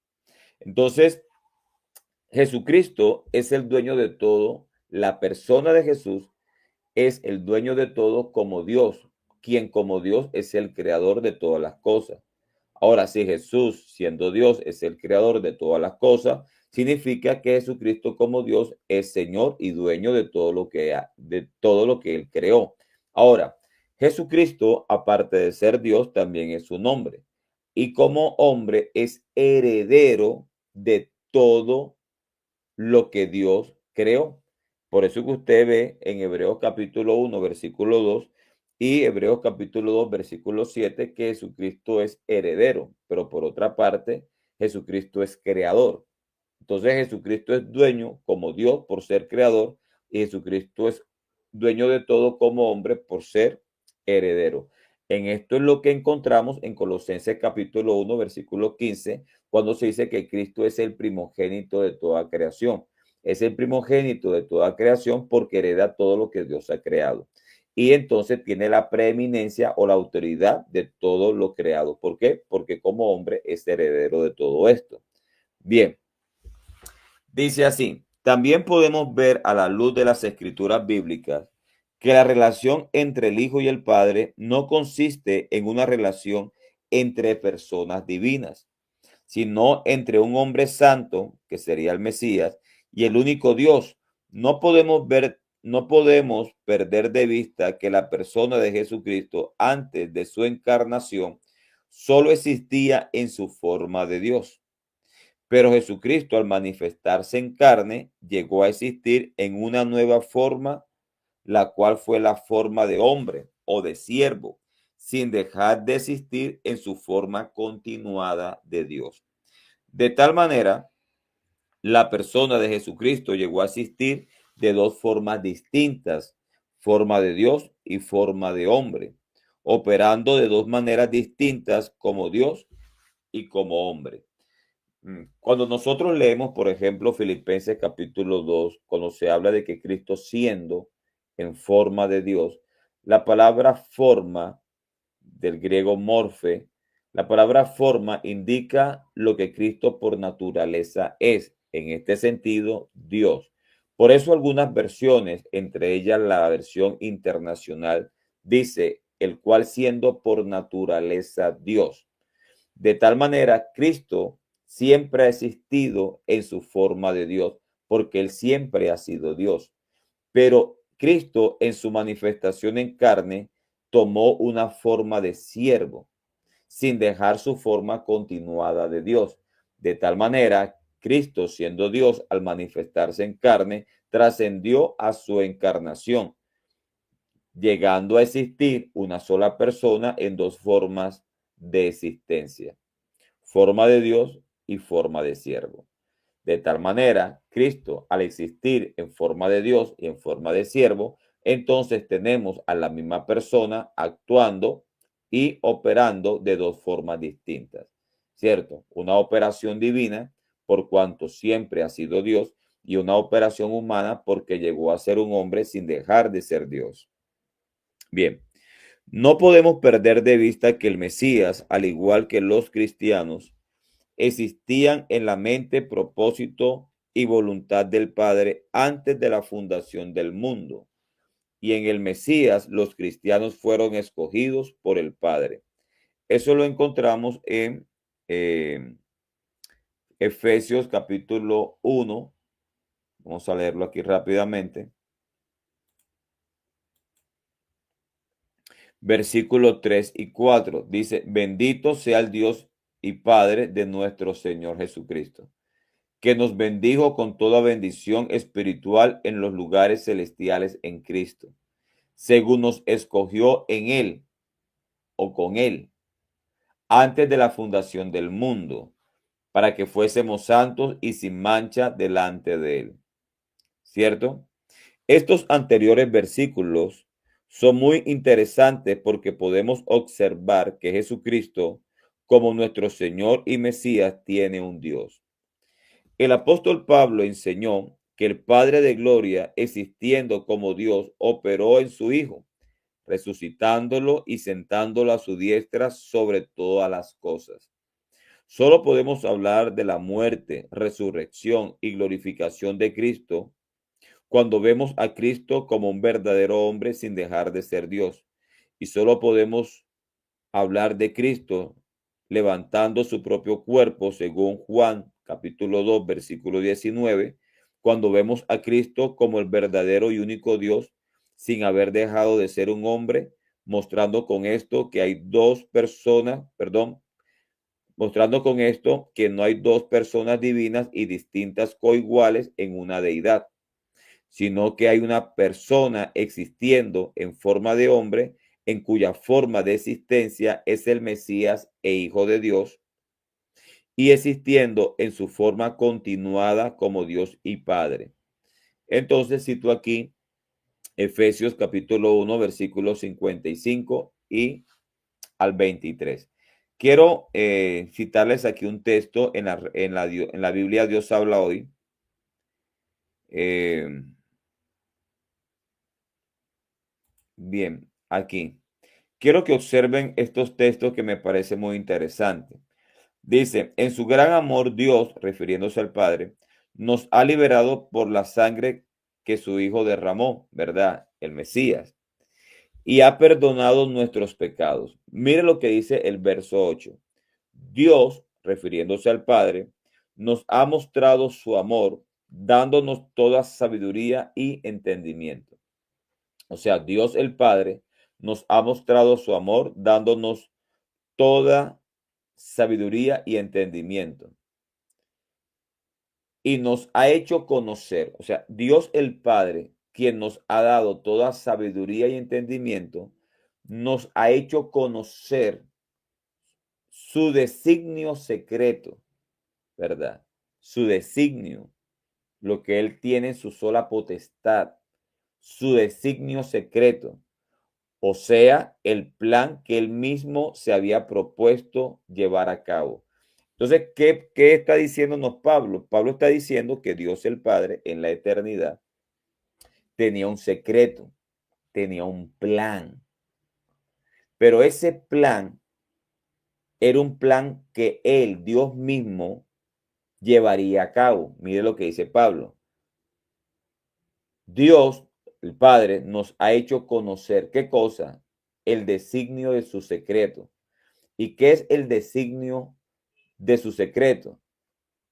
Entonces, Jesucristo es el dueño de todo. La persona de Jesús es el dueño de todo como Dios, quien como Dios es el creador de todas las cosas. Ahora, si Jesús, siendo Dios, es el creador de todas las cosas, significa que Jesucristo como Dios es Señor y dueño de todo lo que Él creó. Ahora, Jesucristo, aparte de ser Dios, también es un hombre. Y como hombre es heredero de todo lo que Dios creó. Por eso que usted ve en Hebreos capítulo 1, versículo 2 y Hebreos capítulo 2, versículo 7, que Jesucristo es heredero, pero por otra parte, Jesucristo es creador. Entonces Jesucristo es dueño como Dios por ser creador y Jesucristo es dueño de todo como hombre por ser heredero. En esto es lo que encontramos en Colosenses capítulo 1, versículo 15, cuando se dice que Cristo es el primogénito de toda creación. Es el primogénito de toda creación porque hereda todo lo que Dios ha creado. Y entonces tiene la preeminencia o la autoridad de todo lo creado. ¿Por qué? Porque como hombre es heredero de todo esto. Bien, dice así, también podemos ver a la luz de las escrituras bíblicas que la relación entre el Hijo y el Padre no consiste en una relación entre personas divinas, sino entre un hombre santo, que sería el Mesías, y el único Dios. No podemos perder de vista que la persona de Jesucristo antes de su encarnación solo existía en su forma de Dios. Pero Jesucristo, al manifestarse en carne, llegó a existir en una nueva forma, la cual fue la forma de hombre o de siervo, sin dejar de existir en su forma continuada de Dios. De tal manera, la persona de Jesucristo llegó a existir de dos formas distintas, forma de Dios y forma de hombre, operando de dos maneras distintas como Dios y como hombre. Cuando nosotros leemos, por ejemplo, Filipenses capítulo 2, cuando se habla de que Cristo siendo en forma de Dios, la palabra forma del griego morfe, la palabra forma indica lo que Cristo por naturaleza es, en este sentido, Dios. Por eso algunas versiones, entre ellas la versión internacional, dice, el cual siendo por naturaleza Dios. De tal manera, Cristo siempre ha existido en su forma de Dios, porque Él siempre ha sido Dios. Pero Cristo en su manifestación en carne tomó una forma de siervo, sin dejar su forma continuada de Dios. De tal manera, Cristo, siendo Dios, al manifestarse en carne, trascendió a su encarnación, llegando a existir una sola persona en dos formas de existencia, forma de Dios y forma de siervo. De tal manera, Cristo, al existir en forma de Dios y en forma de siervo, entonces tenemos a la misma persona actuando y operando de dos formas distintas, ¿cierto? Una operación divina, por cuanto siempre ha sido Dios, y una operación humana porque llegó a ser un hombre sin dejar de ser Dios. Bien, no podemos perder de vista que el Mesías, al igual que los cristianos, existían en la mente, propósito y voluntad del Padre antes de la fundación del mundo. Y en el Mesías los cristianos fueron escogidos por el Padre. Eso lo encontramos en Efesios capítulo 1. Vamos a leerlo aquí rápidamente. Versículos 3 y 4. Dice, bendito sea el Dios y Padre de nuestro Señor Jesucristo, que nos bendijo con toda bendición espiritual en los lugares celestiales en Cristo, según nos escogió en Él o con Él, antes de la fundación del mundo, para que fuésemos santos y sin mancha delante de Él. ¿Cierto? Estos anteriores versículos son muy interesantes porque podemos observar que Jesucristo, como nuestro Señor y Mesías, tiene un Dios. El apóstol Pablo enseñó que el Padre de Gloria, existiendo como Dios, operó en su Hijo, resucitándolo y sentándolo a su diestra sobre todas las cosas. Solo podemos hablar de la muerte, resurrección y glorificación de Cristo cuando vemos a Cristo como un verdadero hombre sin dejar de ser Dios. Y solo podemos hablar de Cristo levantando su propio cuerpo, según Juan capítulo 2, versículo 19, cuando vemos a Cristo como el verdadero y único Dios sin haber dejado de ser un hombre, mostrando con esto que hay dos personas, mostrando con esto que no hay dos personas divinas y distintas coiguales en una deidad, sino que hay una persona existiendo en forma de hombre, en cuya forma de existencia es el Mesías e Hijo de Dios, y existiendo en su forma continuada como Dios y Padre. Entonces cito aquí Efesios capítulo 1, versículos 55 y al 23. Quiero citarles aquí un texto en la Biblia Dios habla hoy. Bien, aquí. Quiero que observen estos textos que me parecen muy interesantes. Dice, en su gran amor Dios, refiriéndose al Padre, nos ha liberado por la sangre que su Hijo derramó, ¿verdad? El Mesías. Y ha perdonado nuestros pecados. Mire lo que dice el verso 8. Dios, refiriéndose al Padre, nos ha mostrado su amor, dándonos toda sabiduría y entendimiento. O sea, Dios el Padre nos ha mostrado su amor, dándonos toda sabiduría y entendimiento. Y nos ha hecho conocer, o sea, Dios el Padre, quien nos ha dado toda sabiduría y entendimiento, nos ha hecho conocer su designio secreto, ¿verdad? Su designio, lo que Él tiene en su sola potestad, su designio secreto. O sea, el plan que él mismo se había propuesto llevar a cabo. Entonces, ¿qué está diciéndonos Pablo? Pablo está diciendo que Dios el Padre en la eternidad tenía un secreto, tenía un plan. Pero ese plan era un plan que él, Dios mismo, llevaría a cabo. Mire lo que dice Pablo. Dios, el Padre, nos ha hecho conocer, ¿qué cosa? El designio de su secreto. ¿Y qué es el designio de su secreto?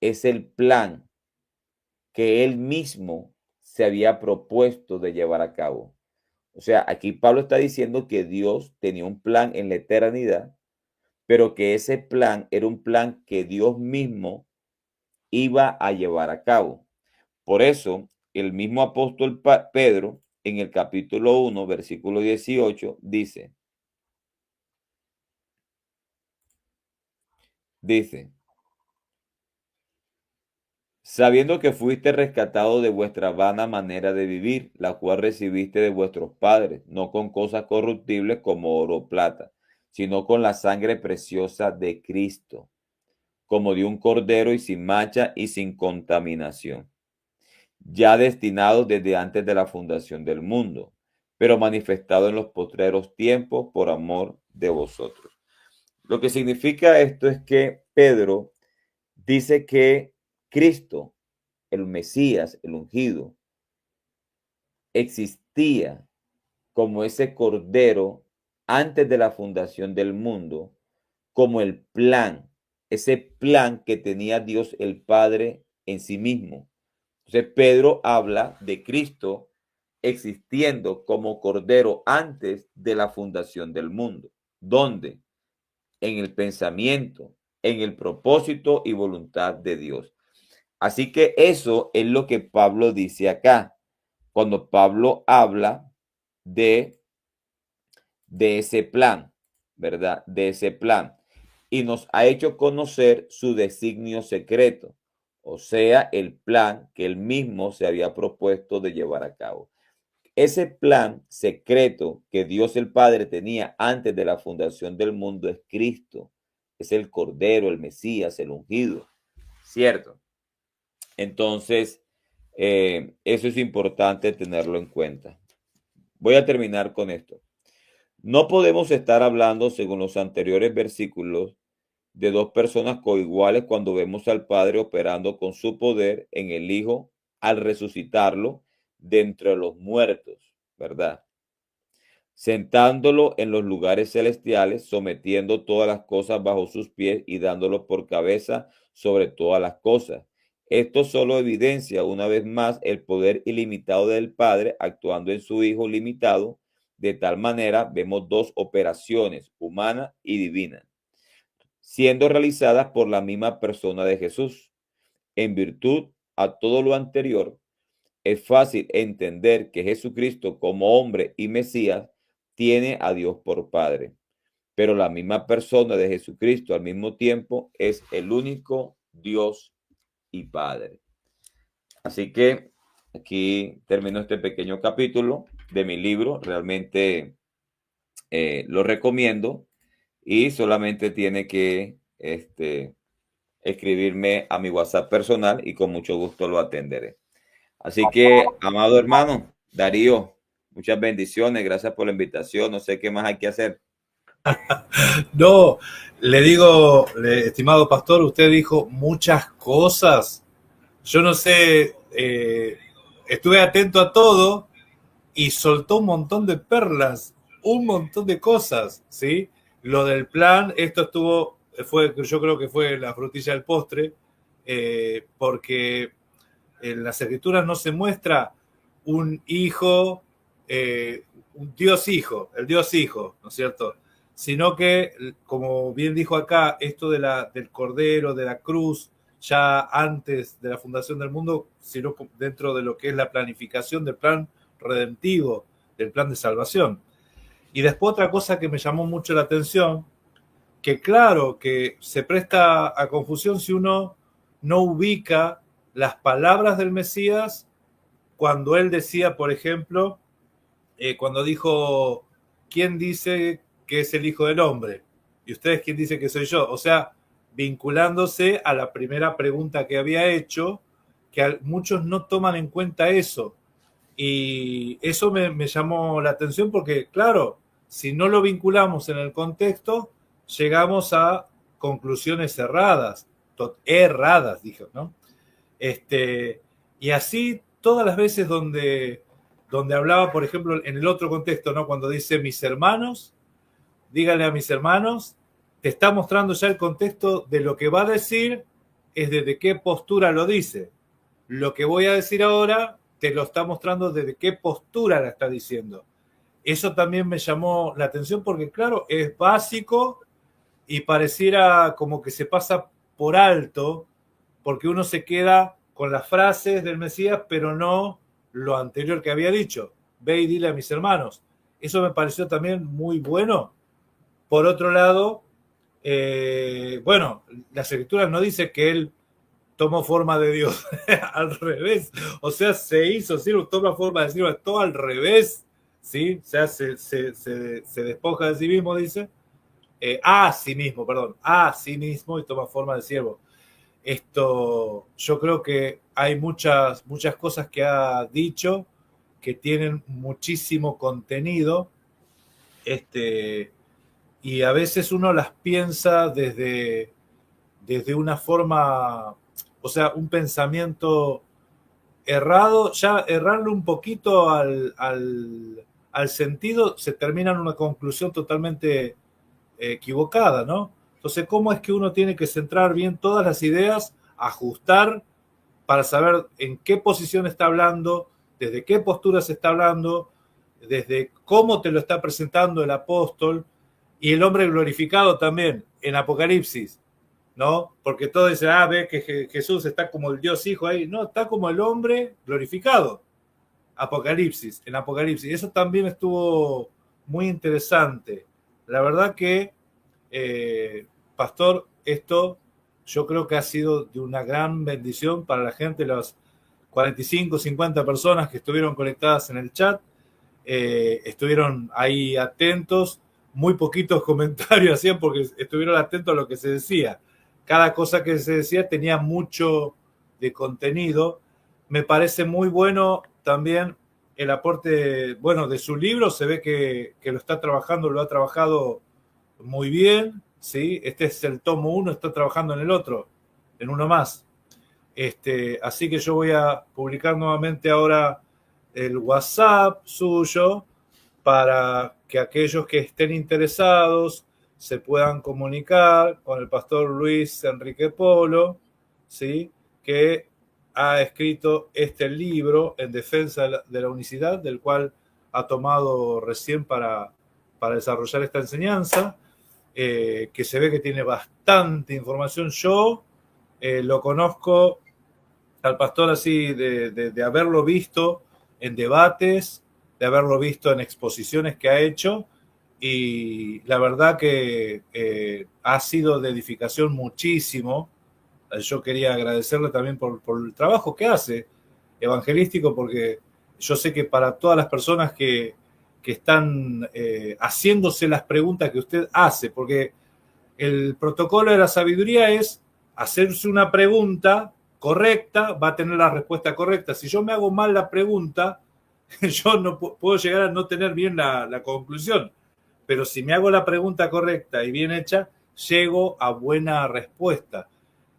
Es el plan que él mismo se había propuesto de llevar a cabo. O sea, aquí Pablo está diciendo que Dios tenía un plan en la eternidad, pero que ese plan era un plan que Dios mismo iba a llevar a cabo. Por eso, el mismo apóstol Pedro, en el capítulo 1, versículo 18, dice, sabiendo que fuiste rescatado de vuestra vana manera de vivir, la cual recibiste de vuestros padres, no con cosas corruptibles como oro o plata, sino con la sangre preciosa de Cristo, como de un cordero y sin mancha y sin contaminación, ya destinado desde antes de la fundación del mundo, pero manifestado en los postreros tiempos por amor de vosotros. Lo que significa esto es que Pedro dice que Cristo, el Mesías, el ungido, existía como ese cordero antes de la fundación del mundo, como el plan, ese plan que tenía Dios el Padre en sí mismo. Entonces Pedro habla de Cristo existiendo como cordero antes de la fundación del mundo. ¿Dónde? En el pensamiento, en el propósito y voluntad de Dios. Así que eso es lo que Pablo dice acá, cuando Pablo habla de ese plan, ¿verdad? De ese plan. Y nos ha hecho conocer su designio secreto, o sea, el plan que él mismo se había propuesto de llevar a cabo. Ese plan secreto que Dios el Padre tenía antes de la fundación del mundo es Cristo, es el Cordero, el Mesías, el ungido, ¿cierto? Entonces, eso es importante tenerlo en cuenta. Voy a terminar con esto. No podemos estar hablando, según los anteriores versículos, de dos personas coiguales cuando vemos al Padre operando con su poder en el Hijo al resucitarlo de entre los muertos, ¿verdad? Sentándolo en los lugares celestiales, sometiendo todas las cosas bajo sus pies y dándolo por cabeza sobre todas las cosas. Esto solo evidencia una vez más el poder ilimitado del Padre actuando en su Hijo limitado. De tal manera vemos dos operaciones, humana y divina, siendo realizadas por la misma persona de Jesús. En virtud a todo lo anterior, es fácil entender que Jesucristo como hombre y Mesías tiene a Dios por Padre, pero la misma persona de Jesucristo al mismo tiempo es el único Dios y Padre. Así que aquí termino este pequeño capítulo de mi libro. Realmente lo recomiendo y solamente tiene que escribirme a mi WhatsApp personal y con mucho gusto lo atenderé. Así que, amado hermano Darío, muchas bendiciones, gracias por la invitación. No sé qué más hay que hacer. No, le digo, estimado pastor, usted dijo muchas cosas. Yo no sé, estuve atento a todo y soltó un montón de perlas, un montón de cosas, ¿sí? Lo del plan, esto yo creo que fue la frutilla del postre, porque en las escrituras no se muestra un hijo, un Dios hijo, el Dios hijo, ¿no es cierto? Sino que, como bien dijo acá, esto del cordero, de la cruz, ya antes de la fundación del mundo, sino dentro de lo que es la planificación del plan redentivo, del plan de salvación. Y después otra cosa que me llamó mucho la atención, que claro que se presta a confusión si uno no ubica las palabras del Mesías cuando él decía, por ejemplo, cuando dijo, ¿quién dice que es el Hijo del Hombre? ¿Y ustedes quién dice que soy yo? O sea, vinculándose a la primera pregunta que había hecho, que muchos no toman en cuenta eso. Y eso me llamó la atención porque, claro, si no lo vinculamos en el contexto, llegamos a conclusiones erradas, dijo, ¿no? Y así todas las veces donde hablaba, por ejemplo, en el otro contexto, ¿no? Cuando dice mis hermanos, díganle a mis hermanos, te está mostrando ya el contexto de lo que va a decir, es desde qué postura lo dice. Lo que voy a decir ahora te lo está mostrando desde qué postura la está diciendo. Eso también me llamó la atención porque, claro, es básico y pareciera como que se pasa por alto porque uno se queda con las frases del Mesías, pero no lo anterior que había dicho. Ve y dile a mis hermanos. Eso me pareció también muy bueno. Por otro lado, bueno, las escrituras no dicen que él tomó forma de Dios. Al revés. O sea, se hizo siervo, toma forma de siervo, todo al revés. ¿Sí? O sea, se despoja de sí mismo, dice. A sí mismo, perdón. A sí mismo y toma forma de siervo. Esto, yo creo que hay muchas cosas que ha dicho que tienen muchísimo contenido. Y a veces uno las piensa desde una forma, o sea, un pensamiento errado, ya errarle un poquito al sentido, se termina en una conclusión totalmente equivocada, ¿no? Entonces, ¿cómo es que uno tiene que centrar bien todas las ideas, ajustar para saber en qué posición está hablando, desde qué postura se está hablando, desde cómo te lo está presentando el apóstol y el hombre glorificado también en Apocalipsis, ¿no? Porque todos dicen, ve que Jesús está como el Dios Hijo ahí. No, está como el hombre glorificado. En Apocalipsis. Eso también estuvo muy interesante. La verdad que, Pastor, esto yo creo que ha sido de una gran bendición para la gente, las 45, 50 personas que estuvieron conectadas en el chat. Estuvieron ahí atentos, muy poquitos comentarios hacían porque estuvieron atentos a lo que se decía. Cada cosa que se decía tenía mucho de contenido. Me parece muy bueno también el aporte, bueno, de su libro. Se ve que lo está trabajando, lo ha trabajado muy bien, ¿sí? Este es el tomo 1, está trabajando en el otro, en uno más. Así que yo voy a publicar nuevamente ahora el WhatsApp suyo para que aquellos que estén interesados se puedan comunicar con el pastor Luis Enrique Polo, ¿sí? Que ha escrito este libro en defensa de la unicidad, del cual ha tomado recién para desarrollar esta enseñanza, que se ve que tiene bastante información. Yo lo conozco al pastor así de haberlo visto en debates, de haberlo visto en exposiciones que ha hecho, y la verdad que ha sido de edificación muchísimo. Yo quería agradecerle también por el trabajo que hace evangelístico, porque yo sé que para todas las personas que están haciéndose las preguntas que usted hace, porque el protocolo de la sabiduría es hacerse una pregunta correcta, va a tener la respuesta correcta. Si yo me hago mal la pregunta, yo no puedo llegar a no tener bien la conclusión. Pero si me hago la pregunta correcta y bien hecha, llego a buena respuesta.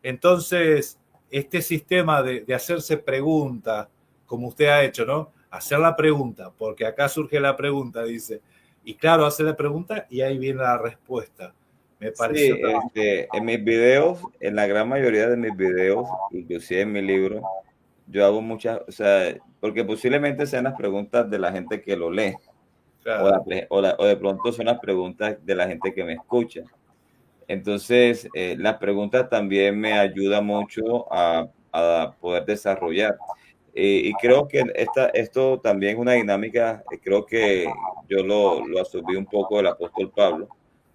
Entonces, este sistema de hacerse preguntas, como usted ha hecho, ¿no? Hacer la pregunta, porque acá surge la pregunta, dice. Y claro, hace la pregunta y ahí viene la respuesta. Me parece. Sí, en mis videos, en la gran mayoría de mis videos, inclusive en mi libro, yo hago muchas, o sea, porque posiblemente sean las preguntas de la gente que lo lee, Claro. o de pronto son las preguntas de la gente que me escucha. Entonces, las preguntas también me ayudan mucho a poder desarrollar. Y creo que esto también es una dinámica, creo que yo lo absorbí un poco del apóstol Pablo,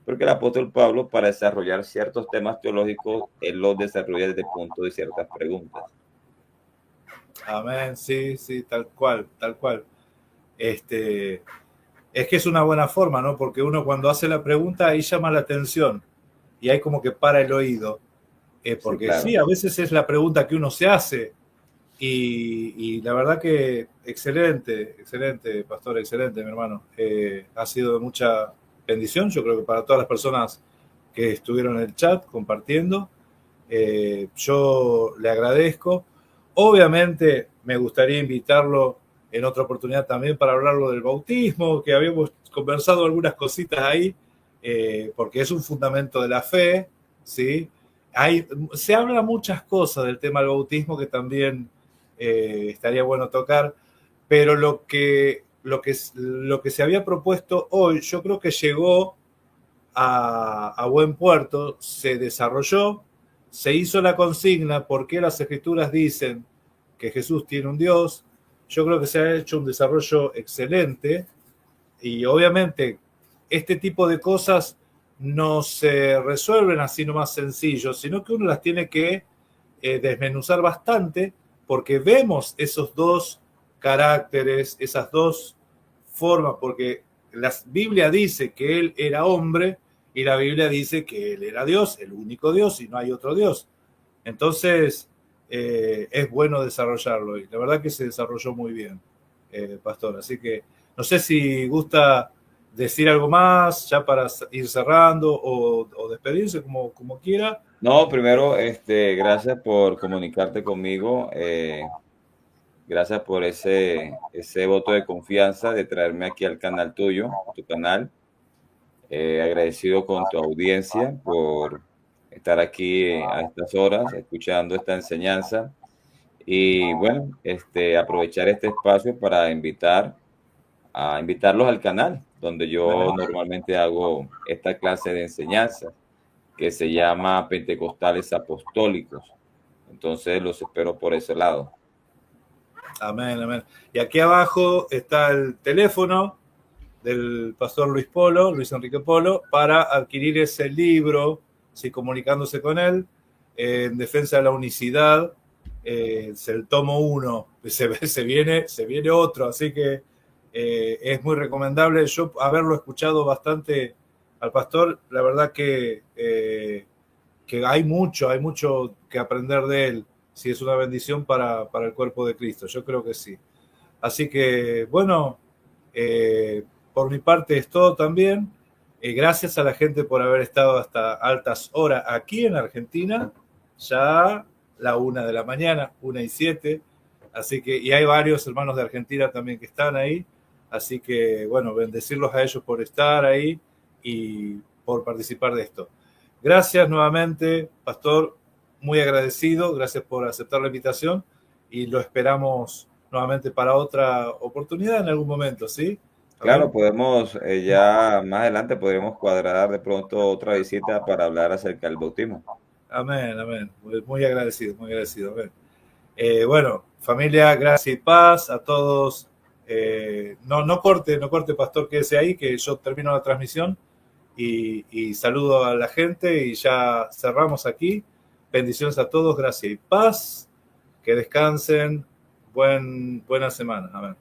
porque el apóstol Pablo, para desarrollar ciertos temas teológicos, él los desarrolla desde el punto de ciertas preguntas. Amén, sí, tal cual, tal cual. Es que es una buena forma, ¿no? Porque uno cuando hace la pregunta ahí llama la atención y ahí como que para el oído. Porque claro. sí, a veces es la pregunta que uno se hace y la verdad que excelente, pastor, excelente, mi hermano. Ha sido de mucha bendición, yo creo que para todas las personas que estuvieron en el chat compartiendo. Yo le agradezco. Obviamente me gustaría invitarlo en otra oportunidad también para hablarlo del bautismo, que habíamos conversado algunas cositas ahí, porque es un fundamento de la fe, ¿sí? Se habla muchas cosas del tema del bautismo que también estaría bueno tocar, pero lo que se había propuesto hoy, yo creo que llegó a buen puerto, se desarrolló, se hizo la consigna, ¿por qué las escrituras dicen que Jesús tiene un Dios? Yo creo que se ha hecho un desarrollo excelente y obviamente este tipo de cosas no se resuelven así nomás sencillo, sino que uno las tiene que desmenuzar bastante, porque vemos esos dos caracteres, esas dos formas, porque la Biblia dice que él era hombre y la Biblia dice que él era Dios, el único Dios, y no hay otro Dios. Entonces, es bueno desarrollarlo, y la verdad que se desarrolló muy bien, Pastor. Así que no sé si gusta decir algo más ya para ir cerrando o despedirse como quiera. No, primero, gracias por comunicarte conmigo. Gracias por ese voto de confianza de traerme aquí al canal tuyo, a tu canal. Agradecido con tu audiencia por estar aquí a estas horas, escuchando esta enseñanza. Y bueno, aprovechar este espacio para invitarlos al canal, donde yo normalmente hago esta clase de enseñanza, que se llama Pentecostales Apostólicos. Entonces los espero por ese lado. Amén, amén. Y aquí abajo está el teléfono del pastor Luis Enrique Polo, para adquirir ese libro, ¿sí? Comunicándose con él, en defensa de la unicidad. Es el tomo 1, se viene otro, así que es muy recomendable. Yo haberlo escuchado bastante al pastor, la verdad que hay mucho que aprender de él. Si es una bendición para el cuerpo de Cristo, yo creo que sí. Así que, bueno, por mi parte es todo también. Gracias a la gente por haber estado hasta altas horas aquí en Argentina, ya la 1 de la mañana, 1:07. Así que, y hay varios hermanos de Argentina también que están ahí. Así que, bueno, bendecirlos a ellos por estar ahí y por participar de esto. Gracias nuevamente, Pastor, muy agradecido. Gracias por aceptar la invitación y lo esperamos nuevamente para otra oportunidad en algún momento, ¿sí? Claro, podemos, ya más adelante podremos cuadrar de pronto otra visita para hablar acerca del bautismo. Amén, amén. Muy agradecido, muy agradecido. Amén. Bueno, familia, gracias y paz a todos. No corte, Pastor, quédese ahí, que yo termino la transmisión y saludo a la gente y ya cerramos aquí. Bendiciones a todos, gracias y paz. Que descansen. Buena semana. Amén.